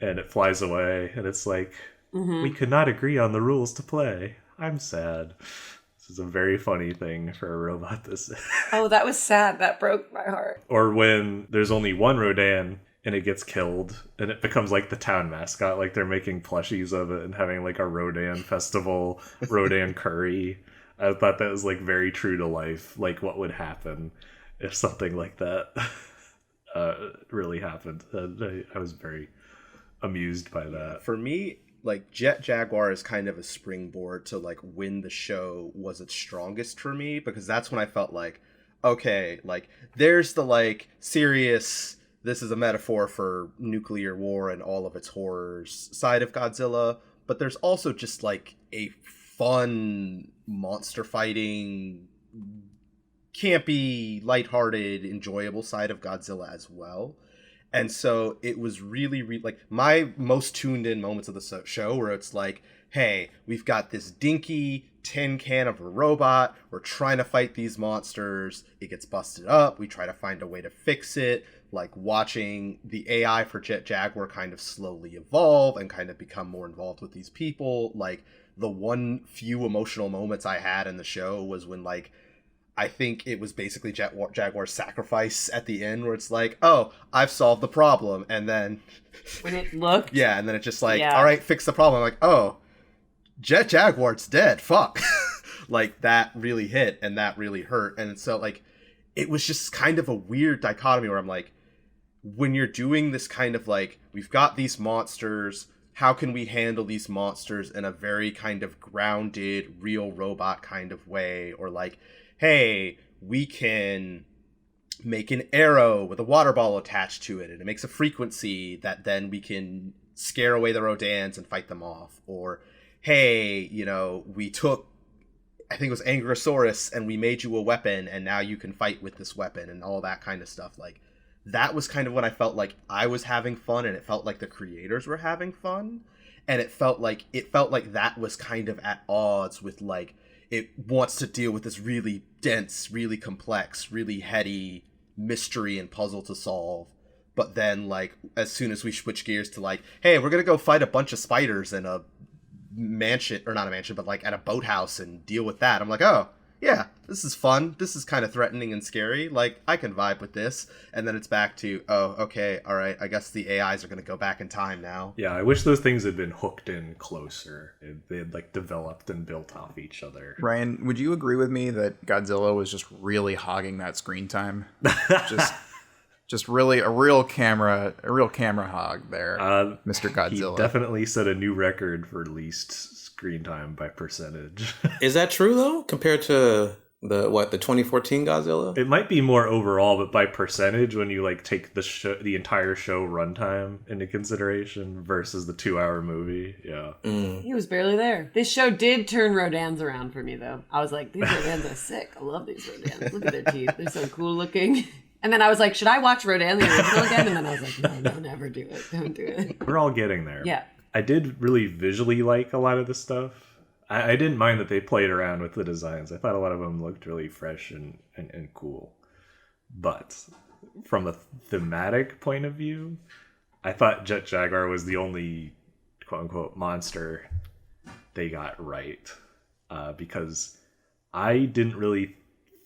and it flies away, and it's we could not agree on the rules to play. I'm sad. This is a very funny thing for a robot to say. Oh, that was sad. That broke my heart. Or when there's only one Rodan and it gets killed, and it becomes like the town mascot. Like they're making plushies of it and having like a Rodan festival, Rodan curry. I thought that was like very true to life, like what would happen if something like that really happened. I was very amused by that. For me, like Jet Jaguar is kind of a springboard to like when the show was its strongest for me, because that's when I felt like, okay, like there's the like serious, this is a metaphor for nuclear war and all of its horrors side of Godzilla, but there's also just like a fun monster fighting, campy, lighthearted, enjoyable side of Godzilla as well. And so it was really like my most tuned in moments of the show where it's like, hey, we've got this dinky tin can of a robot. We're trying to fight these monsters. It gets busted up. We try to find a way to fix it. Like watching the AI for Jet Jaguar kind of slowly evolve and kind of become more involved with these people. Like the one few emotional moments I had in the show was when like, I think it was basically Jaguar's sacrifice at the end where it's like, oh, I've solved the problem. And then... when it looked... yeah, and then it's just like, all right, fix the problem. I'm like, oh, Jet Jaguar's dead. Fuck. Like, that really hit and that really hurt. And so, like, it was just kind of a weird dichotomy where I'm like, when you're doing this kind of like, we've got these monsters, how can we handle these monsters in a very kind of grounded, real robot kind of way? Or like, hey, we can make an arrow with a water ball attached to it, and it makes a frequency that then we can scare away the Rodans and fight them off. Or, hey, you know, we took, I think it was Ankylosaurus, and we made you a weapon, and now you can fight with this weapon, and all that kind of stuff. Like, that was kind of when I felt like I was having fun, and it felt like the creators were having fun. And it felt like that was kind of at odds with, like, it wants to deal with this really dense, really complex, really heady mystery and puzzle to solve. But then, like, as soon as we switch gears to, like, hey, we're going to go fight a bunch of spiders in a mansion, or not a mansion, but, like, at a boathouse and deal with that. I'm like, oh, yeah, this is fun. This is kind of threatening and scary. Like, I can vibe with this. And then it's back to, oh, okay, all right, I guess the AIs are going to go back in time now. Yeah, I wish those things had been hooked in closer. They had, like, developed and built off each other. Ryan, would you agree with me that Godzilla was just really hogging that screen time? Just really a real camera hog there, Mr. Godzilla. He definitely set a new record for least screen time by percentage. Is that true though? Compared to the 2014 Godzilla? It might be more overall, but by percentage, when you like take the entire show runtime into consideration versus the 2-hour movie, yeah. He was barely there. This show did turn Rodans around for me though. I was like, these Rodans are sick. I love these Rodans. Look at their teeth. They're so cool looking. And then I was like, should I watch Rodan the original again? And then I was like, no, never do it. Don't do it. We're all getting there. Yeah. I did really visually like a lot of the stuff. I didn't mind that they played around with the designs. I thought a lot of them looked really fresh and cool. But from a thematic point of view, I thought Jet Jaguar was the only quote-unquote monster they got right. Because I didn't really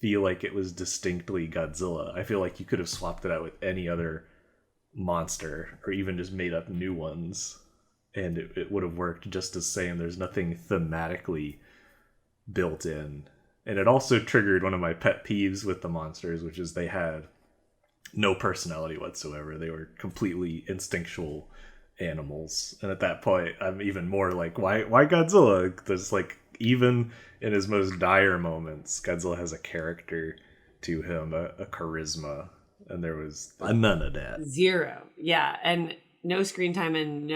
feel like it was distinctly Godzilla. I feel like you could have swapped it out with any other monster or even just made up new ones and it would have worked just the same. There's nothing thematically built in. And it also triggered one of my pet peeves with the monsters, which is they had no personality whatsoever. They were completely instinctual animals. And at that point, I'm even more like, why Godzilla? There's like, even in his most dire moments, Godzilla has a character to him, a charisma, and there was none of that. Zero. Yeah, and no screen time, and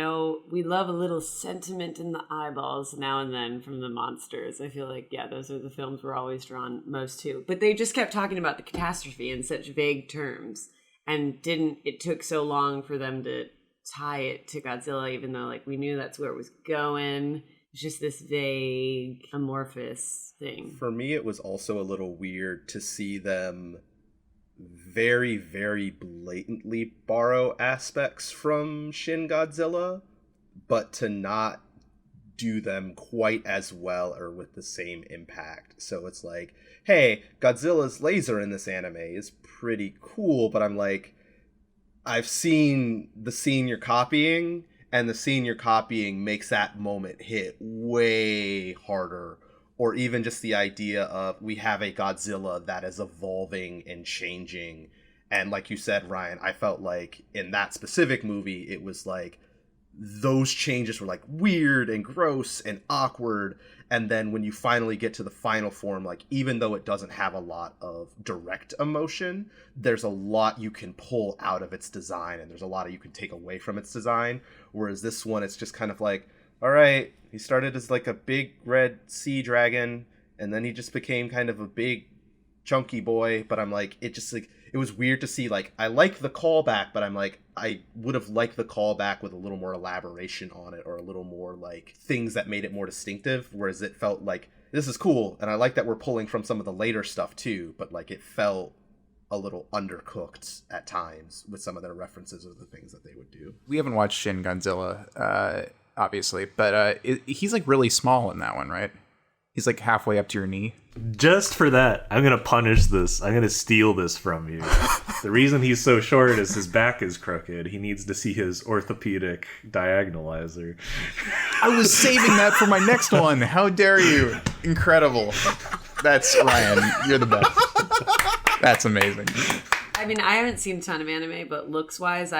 we love a little sentiment in the eyeballs now and then from the monsters. I feel like, yeah, those are the films we're always drawn most to. But they just kept talking about the catastrophe in such vague terms, and it took so long for them to tie it to Godzilla, even though like we knew that's where it was going. It's just this vague, amorphous thing. For me, it was also a little weird to see them very, very blatantly borrow aspects from Shin Godzilla, but to not do them quite as well or with the same impact. So it's like, hey, Godzilla's laser in this anime is pretty cool, but I'm like, I've seen the scene you're copying, and the scene you're copying makes that moment hit way harder. Or even just the idea of we have a Godzilla that is evolving and changing. And like you said, Ryan, I felt like in that specific movie, it was like those changes were like weird and gross and awkward. And then when you finally get to the final form, like even though it doesn't have a lot of direct emotion, there's a lot you can pull out of its design, and there's a lot you can take away from its design. Whereas this one, it's just kind of like, all right, he started as like a big red sea dragon, and then he just became kind of a big chunky boy. But I'm like, it just like, it was weird to see, like, I like the callback, but I'm like, I would have liked the callback with a little more elaboration on it, or a little more like things that made it more distinctive. Whereas it felt like, this is cool, and I like that we're pulling from some of the later stuff too, but like it felt a little undercooked at times with some of their references of the things that they would do. We haven't watched Shin Godzilla, obviously, but he's like really small in that one, right? He's like halfway up to your knee. Just for that, I'm going to punish this. I'm going to steal this from you. The reason he's so short is his back is crooked. He needs to see his orthopedic diagonalizer. I was saving that for my next one. How dare you? Incredible. That's Ryan. You're the best. That's amazing. I mean, I haven't seen a ton of anime, but looks-wise,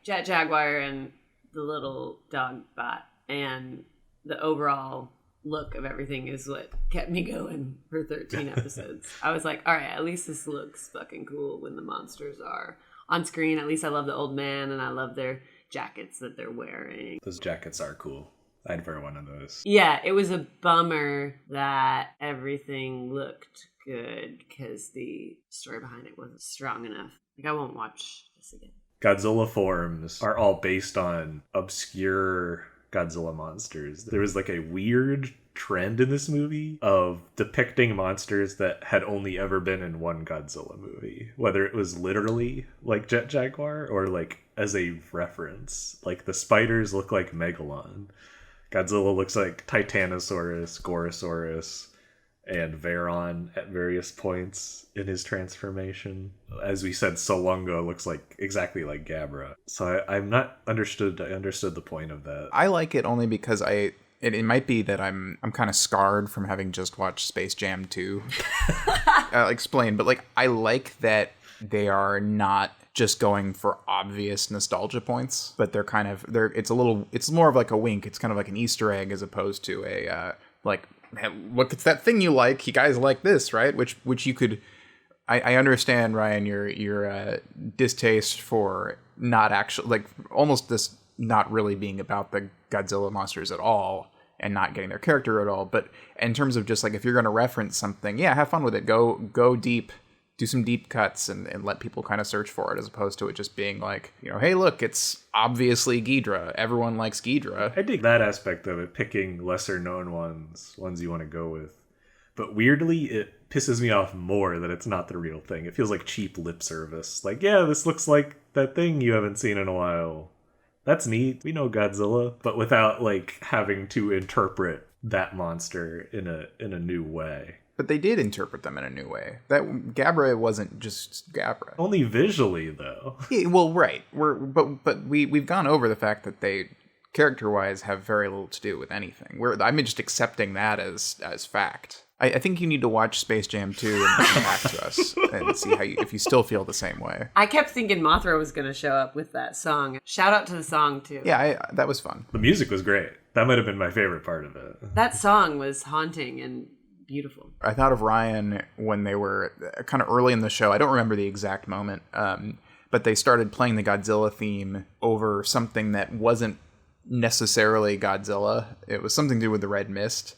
Jet Jaguar and the little dog bot and the overall look of everything is what kept me going for 13 episodes. I was like, all right, at least this looks fucking cool when the monsters are on screen. At least I love the old man, and I love their jackets that they're wearing. Those jackets are cool. I'd wear one of those. Yeah, it was a bummer that everything looked good because the story behind it wasn't strong enough. Like, I won't watch this again. Godzilla forms are all based on obscure Godzilla monsters. There was like a weird trend in this movie of depicting monsters that had only ever been in one Godzilla movie, whether it was literally like Jet Jaguar or like as a reference. Like the spiders look like Megalon. Godzilla looks like Titanosaurus, Gorosaurus, and Varon at various points in his transformation. As we said, Solunga looks like exactly like Gabra. So I understood the point of that. I like it only because it might be that I'm kind of scarred from having just watched Space Jam 2. I'll explain, but like I like that they are not just going for obvious nostalgia points, but it's more of like a wink. It's kind of like an Easter egg as opposed to a like, hey, look, it's that thing you like. You guys like this, right? Which you could. I understand, Ryan, your distaste for not actually, like, almost this not really being about the Godzilla monsters at all and not getting their character at all. But in terms of just like, if you're going to reference something, yeah, have fun with it. Go deep. Do some deep cuts and let people kind of search for it, as opposed to it just being like, you know, hey, look, it's obviously Ghidra. Everyone likes Ghidra. I dig that aspect of it, picking lesser known ones you want to go with. But weirdly, it pisses me off more that it's not the real thing. It feels like cheap lip service. Like, yeah, this looks like that thing you haven't seen in a while. That's neat. We know Godzilla, but without like having to interpret that monster in a new way. But they did interpret them in a new way. That Gabra wasn't just Gabra. Only visually, though. Yeah, well, right. We've gone over the fact that they, character-wise, have very little to do with anything. I'm just accepting that as fact. I think you need to watch Space Jam 2 and come back to us and see if you still feel the same way. I kept thinking Mothra was going to show up with that song. Shout out to the song, too. Yeah, that was fun. The music was great. That might have been my favorite part of it. That song was haunting and beautiful. I thought of Ryan when they were kind of early in the show. I don't remember the exact moment, but they started playing the Godzilla theme over something that wasn't necessarily Godzilla. It was something to do with the red mist.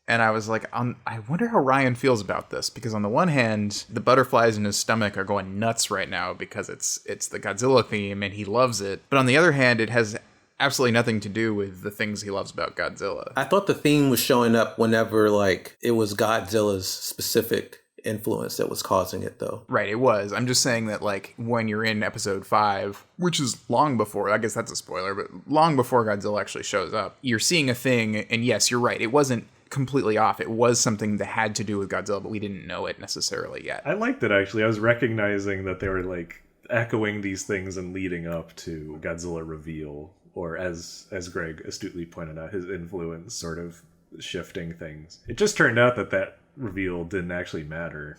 And I was like, I wonder how Ryan feels about this, because on the one hand, the butterflies in his stomach are going nuts right now because it's the Godzilla theme and he loves it. But on the other hand, it has absolutely nothing to do with the things he loves about Godzilla. I thought the theme was showing up whenever like it was Godzilla's specific influence that was causing it, though. Right, it was. I'm just saying that like when you're in episode 5, which is long before, I guess that's a spoiler, but long before Godzilla actually shows up, you're seeing a thing, and yes, you're right, it wasn't completely off. It was something that had to do with Godzilla, but we didn't know it necessarily yet. I liked it, actually. I was recognizing that they were like echoing these things and leading up to Godzilla reveal, or as Greg astutely pointed out, his influence sort of shifting things. It just turned out that reveal didn't actually matter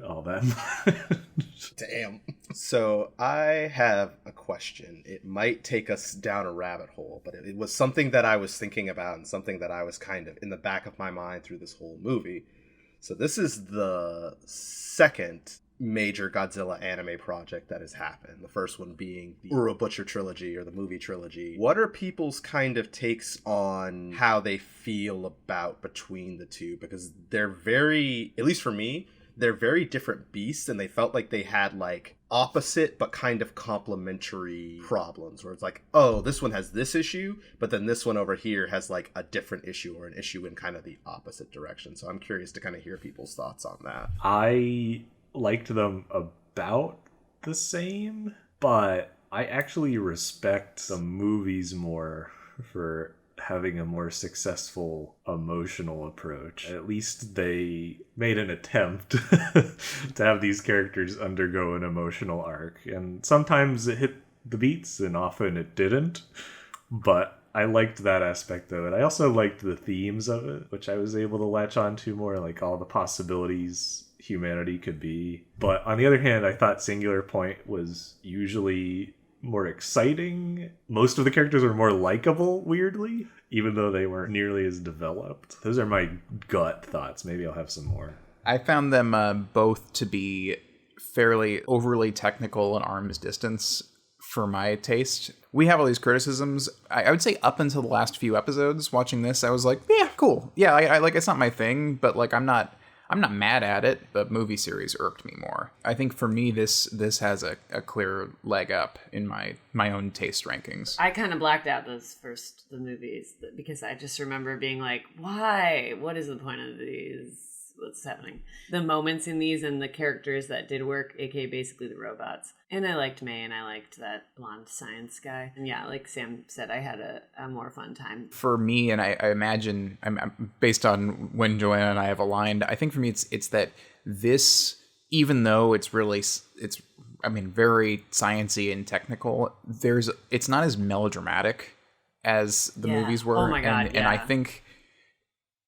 all that much. Damn. So I have a question. It might take us down a rabbit hole, but it was something that I was thinking about and something that I was kind of in the back of my mind through this whole movie. So this is the second major Godzilla anime project that has happened. The first one being the Ura Butcher trilogy, or the movie trilogy. What are people's kind of takes on how they feel about between the two? Because they're very, at least for me, they're very different beasts, and they felt like they had like opposite but kind of complementary problems, where it's like, oh, this one has this issue, but then this one over here has like a different issue, or an issue in kind of the opposite direction. So I'm curious to kind of hear people's thoughts on that. I liked them about the same, but I actually respect the movies more for having a more successful emotional approach. At least they made an attempt to have these characters undergo an emotional arc, and sometimes it hit the beats and often it didn't, but I liked that aspect of it. I also liked the themes of it, which I was able to latch onto more, like all the possibilities humanity could be. But on the other hand, I thought Singular Point was usually more exciting. Most of the characters were more likable, weirdly, even though they weren't nearly as developed. Those are my gut thoughts. Maybe I'll have some more. I found them both to be fairly overly technical and arm's distance for my taste. We have all these criticisms. I would say up until the last few episodes, watching this, I was like, yeah, cool. Yeah, I like, it's not my thing, but like I'm not mad at it. The movie series irked me more. I think for me, this has a clear leg up in my own taste rankings. I kind of blacked out the movies because I just remember being like, why? What is the point of these? What's happening? The moments in these and the characters that did work, aka basically the robots. And I liked May, and I liked that blonde science guy. And yeah, like Sam said, I had a more fun time. For me, and I imagine, I'm based on when Joanna and I have aligned, I think for me it's that this, even though it's very sciencey and technical, it's not as melodramatic as the movies were. Oh my God, and I think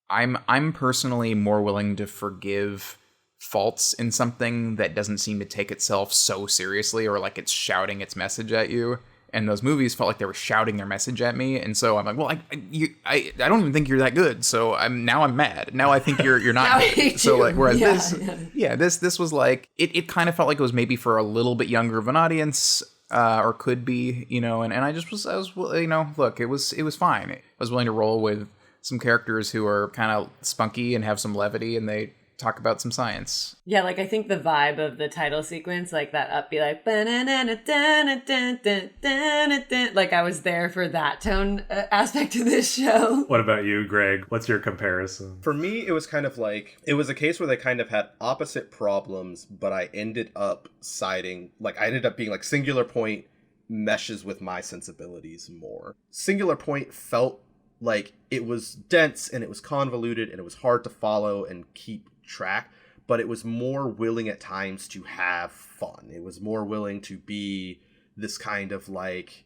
I'm personally more willing to forgive faults in something that doesn't seem to take itself so seriously, or like it's shouting its message at you. And those movies felt like they were shouting their message at me, and so I'm like, well, I don't even think you're that good. So I'm mad. Now I think you're not good. So like, whereas this was like it kind of felt like it was maybe for a little bit younger of an audience, or could be, and I was look, it was fine. I was willing to roll with some characters who are kind of spunky and have some levity, and they talk about some science. Yeah, like I think the vibe of the title sequence, like that upbeat, like, like I was there for that tone aspect of this show. What about you, Greg? What's your comparison? For me, it was kind of like, it was a case where they kind of had opposite problems, but I ended up being like Singular Point meshes with my sensibilities more. Singular Point felt like it was dense and it was convoluted and it was hard to follow and keep track, but it was more willing at times to have fun. It was more willing to be this kind of like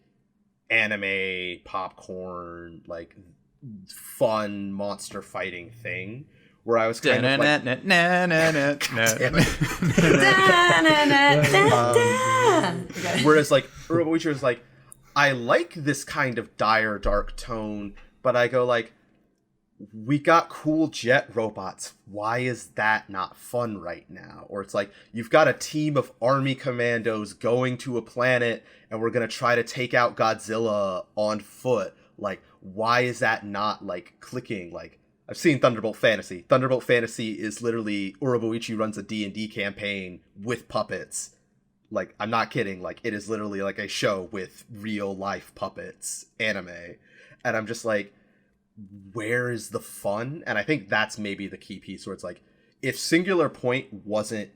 anime popcorn, like fun monster fighting thing, where I was kind of like, whereas like Urobuchi was like, I like this kind of dire dark tone, but I go like, we got cool jet robots. Why is that not fun right now? Or it's like, you've got a team of army commandos going to a planet and we're going to try to take out Godzilla on foot. Like, why is that not like clicking? Like, I've seen Thunderbolt Fantasy. Thunderbolt Fantasy is literally Urobuchi runs a D&D campaign with puppets. Like, I'm not kidding. Like, it is literally like a show with real life puppets, anime. And I'm just like, where is the fun? And I think that's maybe the key piece, where it's like, if Singular Point wasn't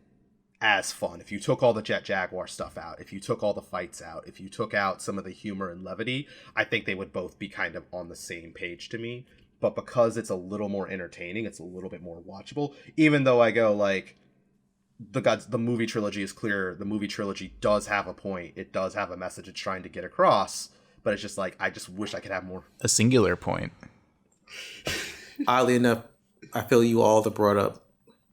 as fun, if you took all the Jet Jaguar stuff out, if you took all the fights out, if you took out some of the humor and levity, I think they would both be kind of on the same page to me. But because it's a little more entertaining, it's a little bit more watchable, even though I go like, the movie trilogy is clear. The movie trilogy does have a point. It does have a message it's trying to get across. But it's just like, I just wish I could have more. A singular point. Oddly enough, I feel you all have brought up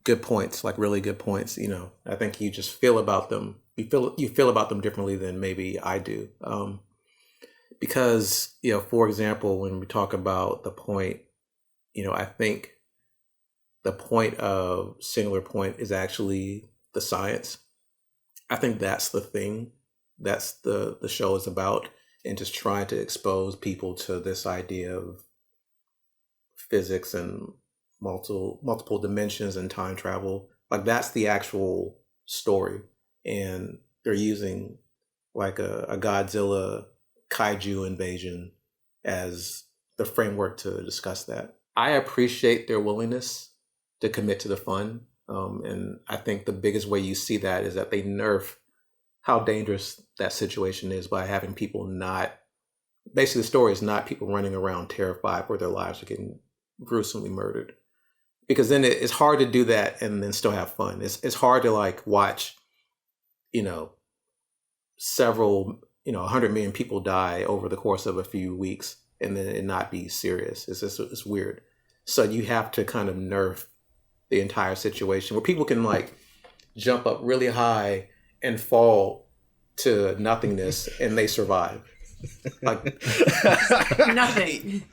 good points, like really good points. You know, I think you just feel about them. You feel about them differently than maybe I do. Because, you know, for example, when we talk about the point, you know, I think the point of singular point is actually the science. I think that's the thing. That's the show is about, and just trying to expose people to this idea of physics and multiple dimensions and time travel. Like, that's the actual story. And they're using like a Godzilla kaiju invasion as the framework to discuss that. I appreciate their willingness to commit to the fun. And I think the biggest way you see that is that they nerf how dangerous that situation is by having people not, basically the story is not people running around terrified where their lives are getting gruesomely murdered. Because then it's hard to do that and then still have fun. It's hard to like watch, you know, several, 100 million people die over the course of a few weeks and then it not be serious. It's weird. So you have to kind of nerf the entire situation where people can like jump up really high and fall to nothingness and they survive. Like Nothing.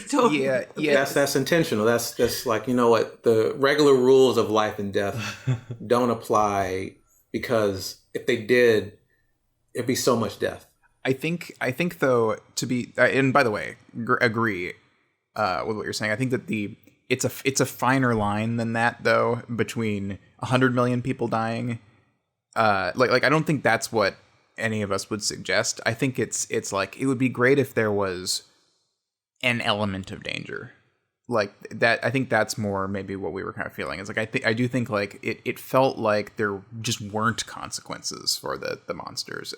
Totally. Yeah. That's intentional. That's like, you know what, the regular rules of life and death don't apply, because if they did, it'd be so much death. I think though, to be, and by the way, agree with what you're saying. I think that it's a finer line than that though, between 100 million people dying. Like I don't think that's what any of us would suggest. I think it's like, it would be great if there was an element of danger like that. I think that's more maybe what we were kind of feeling. It's like, I do think like it felt like there just weren't consequences for the monsters,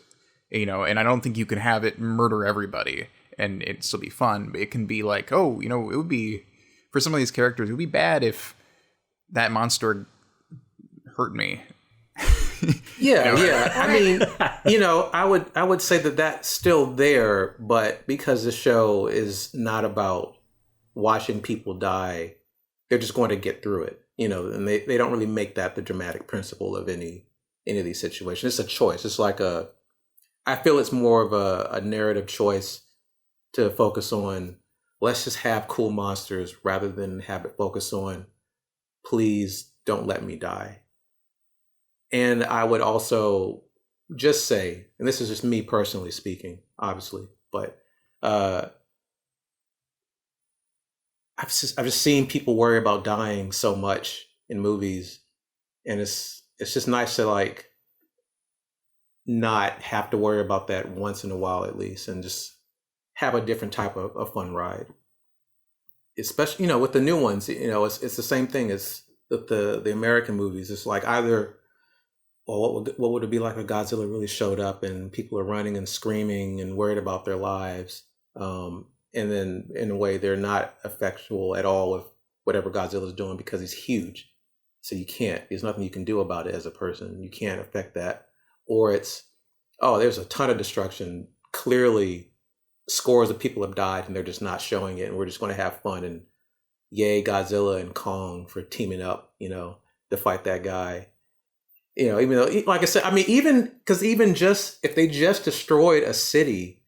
and I don't think you can have it murder everybody and it'd still be fun. But it can be like, it would be, for some of these characters, it would be bad if that monster hurt me. Yeah. I mean, I would say that that's still there, but because the show is not about watching people die, they're just going to get through it, and they don't really make that the dramatic principle of any of these situations. It's a choice. It's like I feel it's more of a narrative choice to focus on, let's just have cool monsters rather than have it focus on, please don't let me die. And I would also just say, and this is just me personally speaking, obviously, but I've just seen people worry about dying so much in movies, and it's just nice to like not have to worry about that once in a while at least, and just have a different type of fun ride. Especially, with the new ones, it's the same thing as the American movies. It's like either, well, what would it be like if Godzilla really showed up and people are running and screaming and worried about their lives, and then in a way they're not effectual at all with whatever Godzilla's doing because he's huge, so there's nothing you can do about it as a person. You can't affect that. Or it's, there's a ton of destruction, clearly scores of people have died and they're just not showing it, and we're just going to have fun, and yay Godzilla and Kong for teaming up, to fight that guy. Even though, like I said, I mean, even just if they just destroyed a city,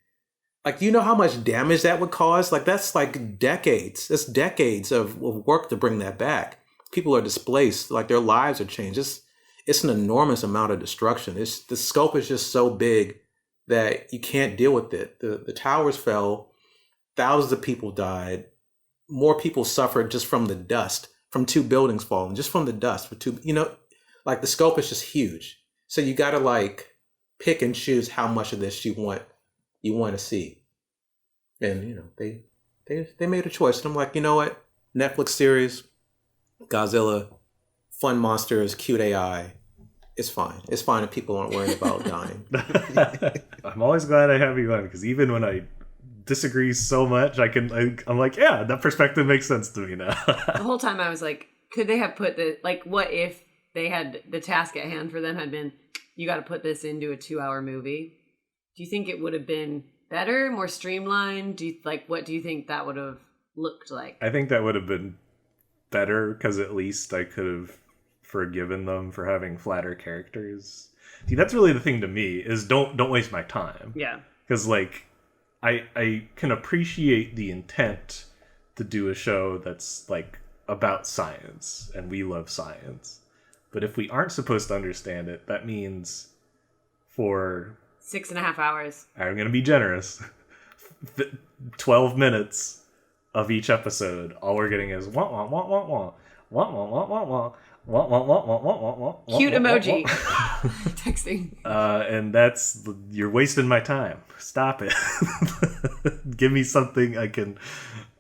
like, how much damage that would cause? Like, that's like decades. That's decades of work to bring that back. People are displaced, like their lives are changed. It's an enormous amount of destruction. The scope is just so big that you can't deal with it. The towers fell, thousands of people died, more people suffered just from the dust, from 2 buildings falling, just from the dust for 2, like the scope is just huge. So you got to like pick and choose how much of this you want to see. And, they made a choice. And I'm like, you know what? Netflix series, Godzilla, fun monsters, cute AI. It's fine. It's fine if people aren't worried about dying. I'm always glad I have you on, because even when I disagree so much, I'm like, yeah, that perspective makes sense to me now. The whole time I was like, could they have put what if the task at hand for them had been, you got to put this into a 2-hour movie, do you think it would have been better, more streamlined? What do you think that would have looked like? I think that would have been better, because at least I could have forgiven them for having flatter characters. See, that's really the thing to me, is don't waste my time. Yeah. Because, like, I can appreciate the intent to do a show that's, like, about science, and we love science. But if we aren't supposed to understand it, that means for 6.5 hours. I'm going to be generous. 12 minutes of each episode, all we're getting is wah wah wah wah wah wah wah wah wah wah wah wah wah wah wah wah. Cute emoji. Texting. And that's, you're wasting my time. Stop it. Give me something I can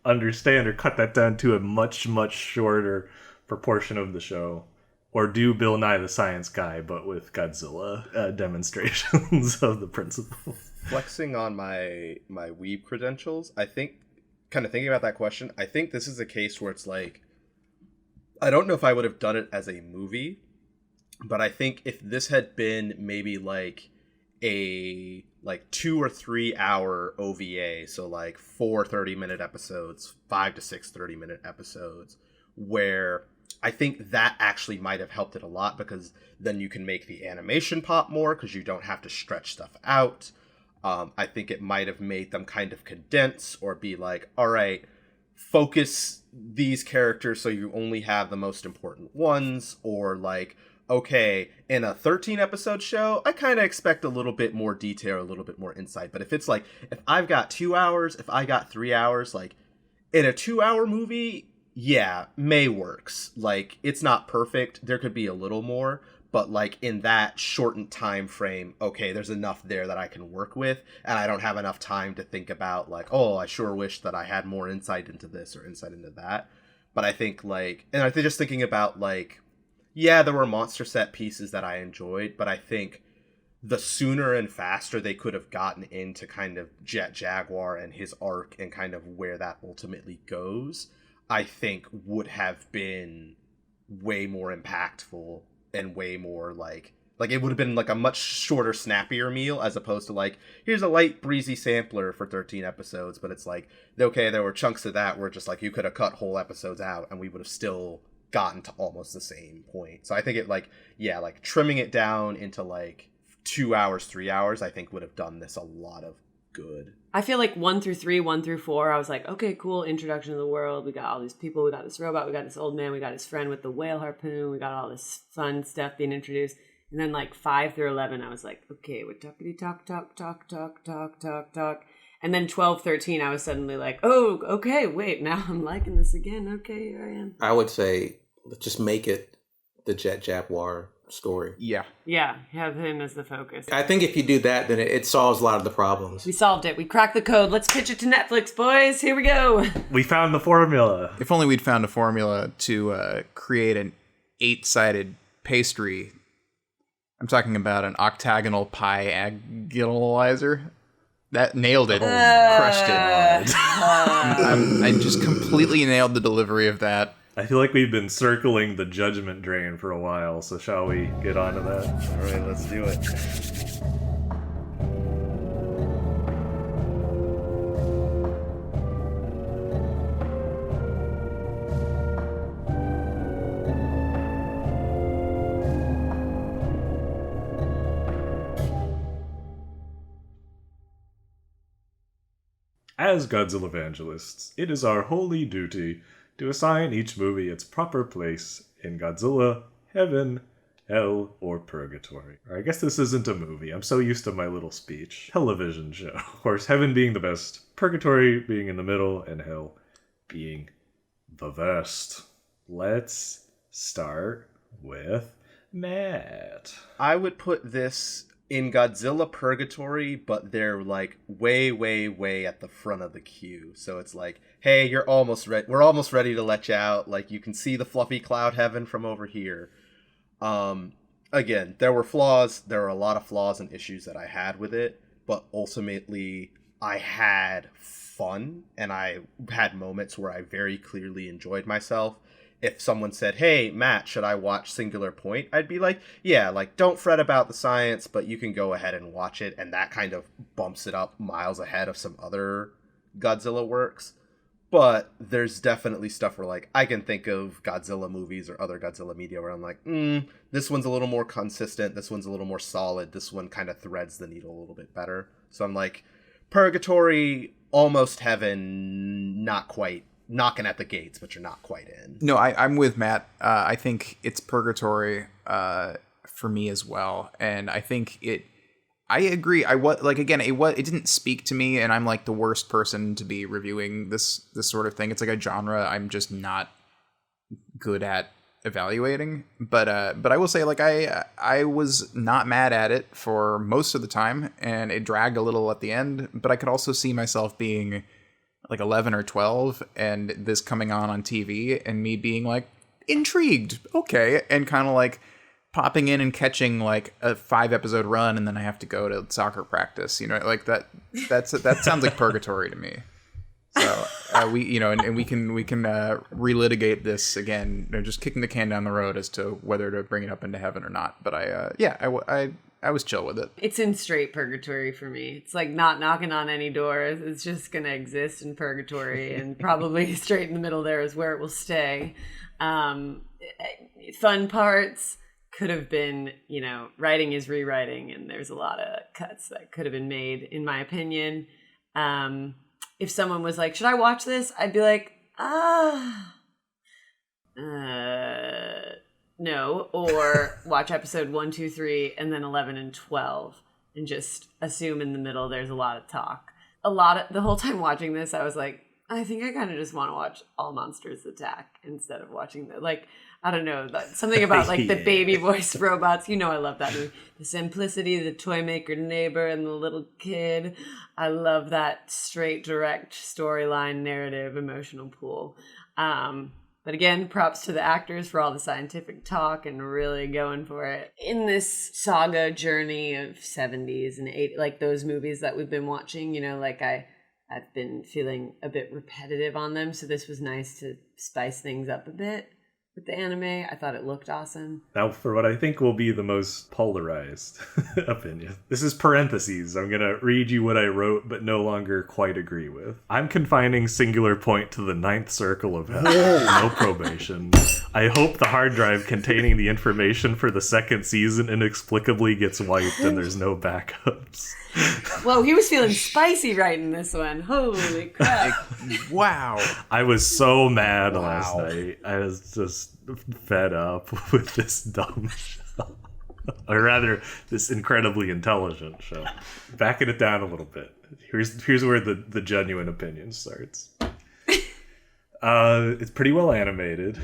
understand, or cut that down to a much, much shorter proportion of the show. Or do Bill Nye the Science Guy, but with Godzilla demonstrations of the principle. Flexing on my weeb credentials, I think, kind of thinking about that question, I think this is a case where it's like, I don't know if I would have done it as a movie, but I think if this had been maybe like a 2 or 3 hour OVA, so like 4 30-minute episodes, 5 to 6 30-minute episodes, where I think that actually might have helped it a lot, because then you can make the animation pop more because you don't have to stretch stuff out. I think it might have made them kind of condense, or be like, all right, focus these characters so you only have the most important ones, or like, okay, in a 13 episode show, I kind of expect a little bit more detail, a little bit more insight. But if it's like, if I've got 2 hours, if I got 3 hours, like in a 2-hour movie, yeah, May works. Like, it's not perfect. There could be a little more, but like in that shortened time frame, okay, there's enough there that I can work with, and I don't have enough time to think about like, oh, I sure wish that I had more insight into this or insight into that. But I think like, and I think just thinking about like, yeah, there were monster set pieces that I enjoyed, but I think the sooner and faster they could have gotten into kind of Jet Jaguar and his arc and kind of where that ultimately goes, I think would have been way more impactful and way more like it would have been like a much shorter, snappier meal, as opposed to like, here's a light, breezy sampler for 13 episodes. But it's like, okay, there were chunks of that where just like you could have cut whole episodes out and we would have still gotten to almost the same point. So I think it like, yeah, like trimming it down into like 2 hours, 3 hours, I think would have done this a lot of good. I feel like 1 through 3, 1 through 4, I was like, okay, cool, introduction to the world. We got all these people, we got this robot, we got this old man, we got his friend with the whale harpoon, we got all this fun stuff being introduced. And then like 5 through 11, I was like, okay, we're talkity talk, talk, talk, talk, talk, talk, talk. And then 12, 13, I was suddenly like, oh, okay, wait, now I'm liking this again. Okay, here I am. I would say, let's just make it the Jet Jaguar story. Yeah. Yeah, have him as the focus. I think if you do that, then it solves a lot of the problems. We solved it. We cracked the code. Let's pitch it to Netflix, boys. Here we go. We found the formula. If only we'd found a formula to create an 8-sided pastry. I'm talking about an octagonal pie-agonizer. That nailed it. Crushed it. I just completely nailed the delivery of that. I feel like we've been circling the judgment drain for a while, so shall we get on to that? All right, let's do it. As Godzillavangelists, it is our holy duty to assign each movie its proper place in Godzilla, heaven, hell, or purgatory. Or I guess this isn't a movie. I'm so used to my little speech. Television show. Of course, heaven being the best, purgatory being in the middle, and hell being the best. Let's start with Matt. I would put this in Godzilla Purgatory, but they're like way, way, way at the front of the queue. So it's like, hey, you're almost ready. We're almost ready to let you out. Like, you can see the fluffy cloud heaven from over here. Again, there were flaws. There were a lot of flaws and issues that I had with it, but ultimately I had fun and I had moments where I very clearly enjoyed myself. if someone said, hey, Matt, should I watch Singular Point? I'd be like, yeah, like, don't fret about the science, but you can go ahead and watch it. And that kind of bumps it up miles ahead of some other Godzilla works. But there's definitely stuff where, like, I can think of Godzilla movies or other Godzilla media where I'm like, this one's a little more consistent. This one's a little more solid. This one kind of threads the needle a little bit better. So I'm like, Purgatory, almost heaven, not quite. Knocking at the gates, but you're not quite in. No, I'm with Matt. I think it's Purgatory for me as well. And I think I agree. It didn't speak to me, and I'm like the worst person to be reviewing this sort of thing. It's like a genre I'm just not good at evaluating. But I will say, like, I was not mad at it for most of the time, and it dragged a little at the end. But I could also see myself being like 11 or 12, and this coming on TV, and me being like intrigued, okay, and kind of like popping in and catching like a 5-episode run, and then I have to go to soccer practice, like that sounds like Purgatory to me. So we can relitigate this again, just kicking the can down the road as to whether to bring it up into heaven or not. But I was chill with it. It's in straight purgatory for me. It's like not knocking on any doors. It's just going to exist in purgatory, and probably straight in the middle there is where it will stay. Fun parts could have been, writing is rewriting, and there's a lot of cuts that could have been made, in my opinion. If someone was like, should I watch this? I'd be like, no, or watch episode 1, 2, 3, and then 11 and 12, and just assume in the middle there's a lot of talk. The whole time watching this, I was like, I think I kind of just want to watch All Monsters Attack instead of watching I don't know, something about like the baby voice robots. I love that movie. The simplicity, the toy maker neighbor, and the little kid. I love that straight, direct storyline, narrative, emotional pull. But again, props to the actors for all the scientific talk and really going for it. In this saga journey of 70s and 80s, like those movies that we've been watching, I've been feeling a bit repetitive on them. So this was nice to spice things up a bit with the anime. I thought it looked awesome. Now for what I think will be the most polarized opinion. This is parentheses. I'm going to read you what I wrote but no longer quite agree with. I'm confining Singular Point to the 9th circle of hell. No probation. I hope the hard drive containing the information for the 2nd season inexplicably gets wiped and there's no backups. Whoa, he was feeling spicy writing this one. Holy crap. Wow. I was so mad last night. I was just fed up with this dumb show. Or rather, this incredibly intelligent show. Backing it down a little bit. Here's where the genuine opinion starts. It's pretty well animated.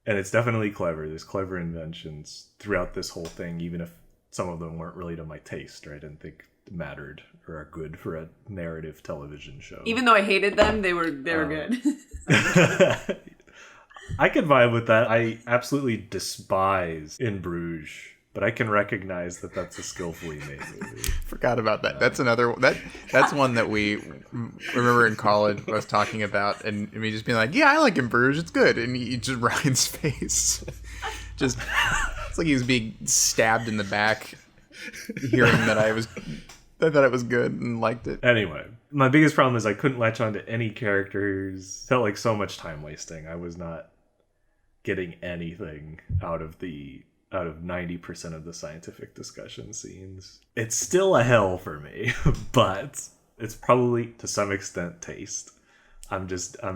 And it's definitely clever. There's clever inventions throughout this whole thing, even if some of them weren't really to my taste, or I didn't think mattered or are good for a narrative television show. Even though I hated them, they were good. I can vibe with that. I absolutely despise In Bruges, but I can recognize that that's a skillfully made movie. Forgot about that. That's another that's one that we remember in college was talking about, and me just being like, yeah, I like In Bruges, it's good, and he just Ryan's face just it's like he was being stabbed in the back hearing that I thought it was good and liked it. Anyway, my biggest problem is I couldn't latch onto any characters. Felt like so much time wasting. I was not getting anything out of 90% of the scientific discussion scenes. It's still a hell for me, but it's probably to some extent taste. I'm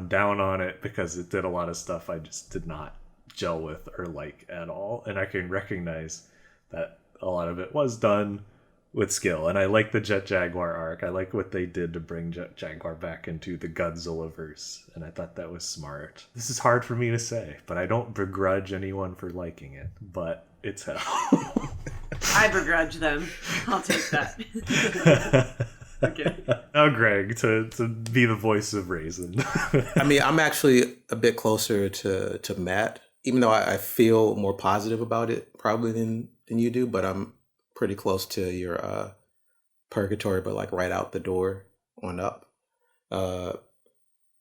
down on it because it did a lot of stuff I just did not gel with or like at all, and I can recognize that a lot of it was done with skill, and I like the Jet Jaguar arc. I like what they did to bring Jet Jaguar back into the Godzilla-verse, and I thought that was smart. This is hard for me to say, but I don't begrudge anyone for liking it, but it's hell. I begrudge them. I'll take that. Okay. Now, Greg, to be the voice of Raisin. I mean, I'm actually a bit closer to Matt, even though I feel more positive about it probably than you do, but I'm pretty close to your Purgatory, but like right out the door on up.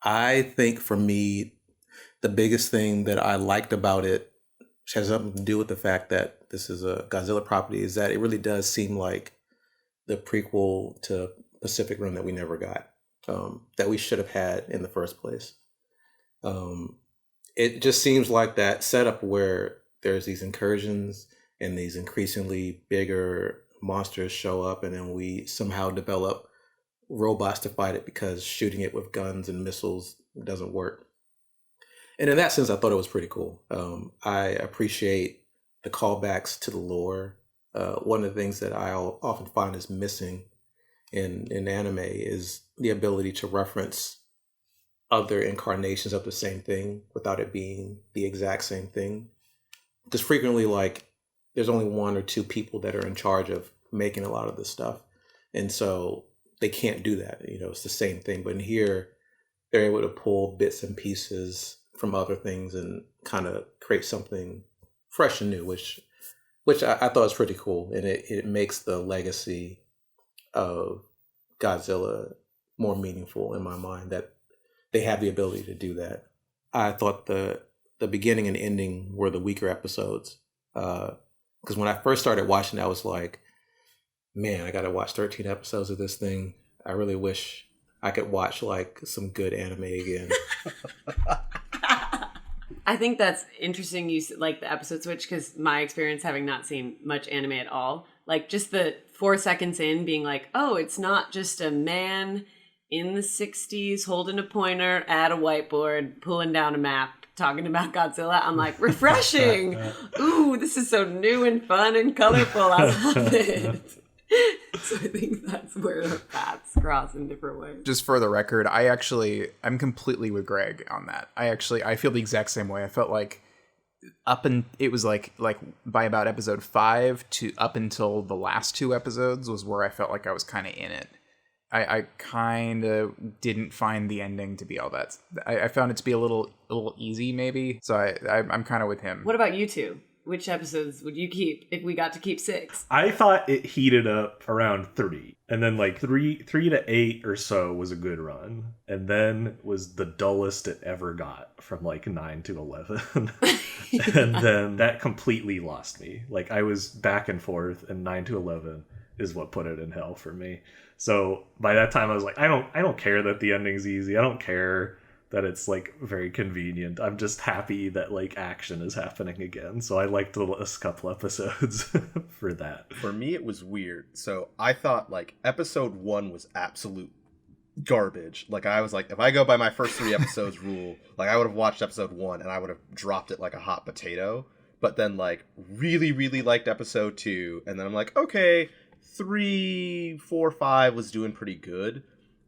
I think for me, the biggest thing that I liked about it, which has something to do with the fact that this is a Godzilla property, is that it really does seem like the prequel to Pacific Rim that we never got, that we should have had in the first place. It just seems like that setup where there's these incursions and these increasingly bigger monsters show up, and then we somehow develop robots to fight it because shooting it with guns and missiles doesn't work. And in that sense, I thought it was pretty cool. I appreciate the callbacks to the lore. One of the things that I often find is missing in anime is the ability to reference other incarnations of the same thing without it being the exact same thing. Because frequently, like, there's only one or two people that are in charge of making a lot of this stuff. And so they can't do that. You know, it's the same thing. But in here, they're able to pull bits and pieces from other things and kind of create something fresh and new, which I thought was pretty cool. And it makes the legacy of Godzilla more meaningful in my mind, that they have the ability to do that. I thought the beginning and ending were the weaker episodes. Because when I first started watching, I was like, man, I got to watch 13 episodes of this thing. I really wish I could watch like some good anime again. I think that's interesting, you like the episode switch, because my experience, having not seen much anime at all, like just the 4 seconds in being like, oh, it's not just a man in the 60s holding a pointer at a whiteboard, pulling down a map, talking about Godzilla. I'm like, refreshing. Ooh, this is so new and fun and colorful. I love it. So I think that's where the paths cross in different ways. Just for the record, I'm completely with Greg on that. I feel the exact same way. I felt like it was like by about episode 5 to up until the last 2 episodes was where I felt like I was kind of in it. I kind of didn't find the ending to be all that. I found it to be a little easy, maybe. So I'm kind of with him. What about you two? Which episodes would you keep if we got to keep 6? I thought it heated up around 3. And then like 3 to 8 or so was a good run. And then was the dullest it ever got from like 9 to 11. Yeah. And then that completely lost me. Like I was back and forth, and 9 to 11 is what put it in hell for me. So by that time I was like, I don't care that the ending's easy. I don't care that it's like very convenient. I'm just happy that like action is happening again. So I liked the last couple episodes for that. For me, it was weird. So I thought like episode 1 was absolute garbage. Like I was like, if I go by my first 3 episodes rule, like I would have watched episode 1 and I would have dropped it like a hot potato. But then like really, really liked episode 2. And then I'm like, okay, 3, 4, 5 was doing pretty good.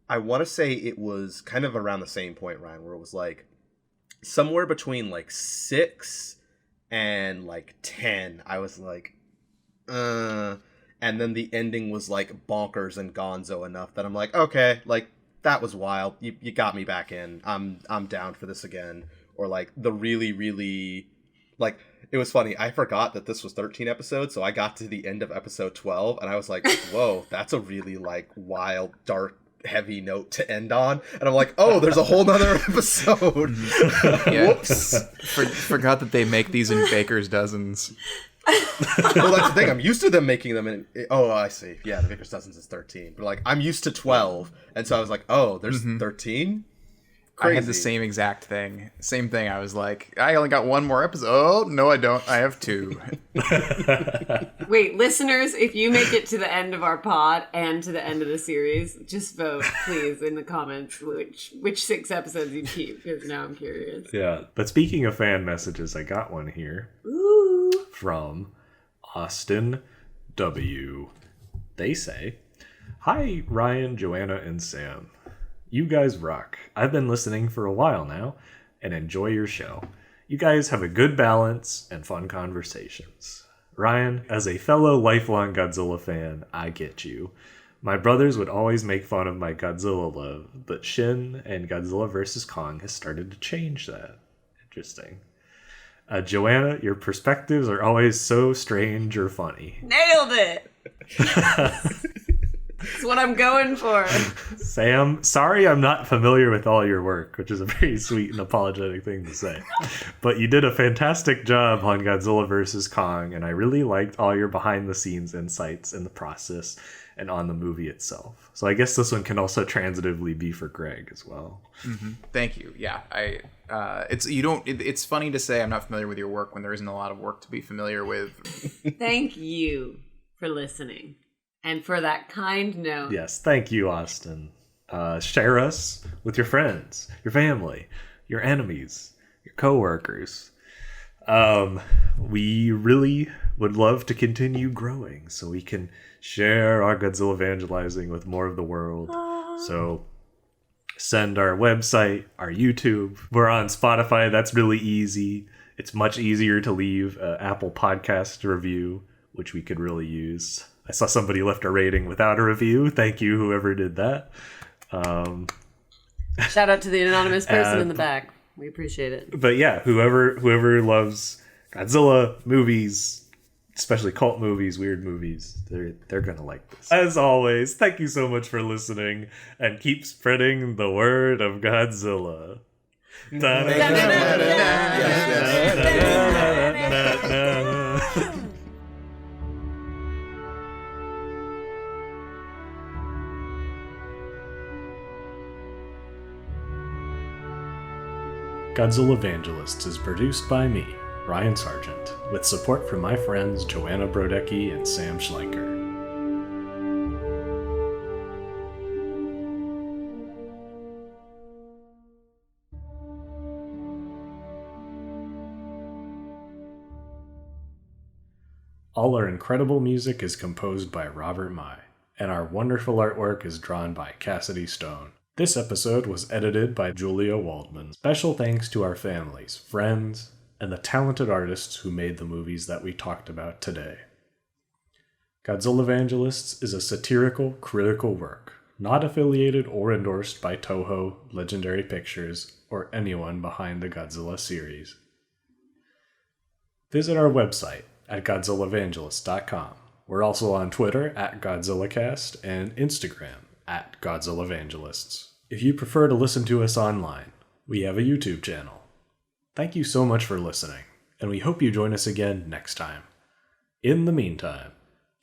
I want to say it was kind of around the same point, Ryan, where it was like somewhere between like 6 and like 10. I was like, and then the ending was like bonkers and gonzo enough that I'm like, okay, like that was wild. You got me back in. I'm down for this again. Or like the really, really, like, it was funny. I forgot that this was 13 episodes, so I got to the end of episode 12 and I was like, whoa, that's a really like wild, dark, heavy note to end on. And I'm like, oh, there's a whole nother episode. Yeah. Whoops. Forgot that they make these in Baker's dozens. Well, that's the thing. I'm used to them making them in. Oh, I see. Yeah, the Baker's Dozens is 13. But like, I'm used to 12. And so I was like, oh, there's 13? Crazy. I had the same exact thing. Same thing. I was like, I only got 1 more episode. Oh, no, I don't. I have 2. Wait, listeners, if you make it to the end of our pod and to the end of the series, just vote, please, in the comments which 6 episodes you keep, because now I'm curious. Yeah, but speaking of fan messages, I got one here. Ooh. From Austin W. They say, hi, Ryan, Joanna, and Sam. You guys rock. I've been listening for a while now and enjoy your show. You guys have a good balance and fun conversations. Ryan, as a fellow lifelong Godzilla fan, I get you. My brothers would always make fun of my Godzilla love, but Shin and Godzilla vs. Kong has started to change that. Interesting. Joanna, your perspectives are always so strange or funny. Nailed it! That's what I'm going for. Sam, sorry I'm not familiar with all your work, which is a very sweet and apologetic thing to say. But you did a fantastic job on Godzilla vs. Kong, and I really liked all your behind-the-scenes insights in the process and on the movie itself. So I guess this one can also transitively be for Greg as well. Mm-hmm. Thank you. Yeah, it's funny to say I'm not familiar with your work when there isn't a lot of work to be familiar with. Thank you for listening. And for that kind note. Yes, thank you, Austin. Share us with your friends, your family, your enemies, your coworkers. We really would love to continue growing so we can share our Godzilla evangelizing with more of the world. So send our website, our YouTube. We're on Spotify. That's really easy. It's much easier to leave an Apple Podcast review, which we could really use. I saw somebody left a rating without a review. Thank you, whoever did that. Shout out to the anonymous person in the back. We appreciate it. But yeah, whoever loves Godzilla movies, especially cult movies, weird movies, they're gonna like this. As always, thank you so much for listening, and keep spreading the word of Godzilla. Godzillavangelists is produced by me, Ryan Sargent, with support from my friends Joanna Brodecki and Sam Schlenker. All our incredible music is composed by Robert Mai, and our wonderful artwork is drawn by Cassidy Stone. This episode was edited by Julia Waldman. Special thanks to our families, friends, and the talented artists who made the movies that we talked about today. Godzillavangelists is a satirical, critical work, not affiliated or endorsed by Toho, Legendary Pictures, or anyone behind the Godzilla series. Visit our website at GodzillaVangelists.com. We're also on Twitter at GodzillaCast and Instagram at GodzillaVangelists. If you prefer to listen to us online, we have a YouTube channel. Thank you so much for listening, and we hope you join us again next time. In the meantime,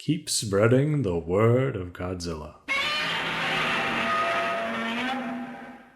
keep spreading the word of Godzilla.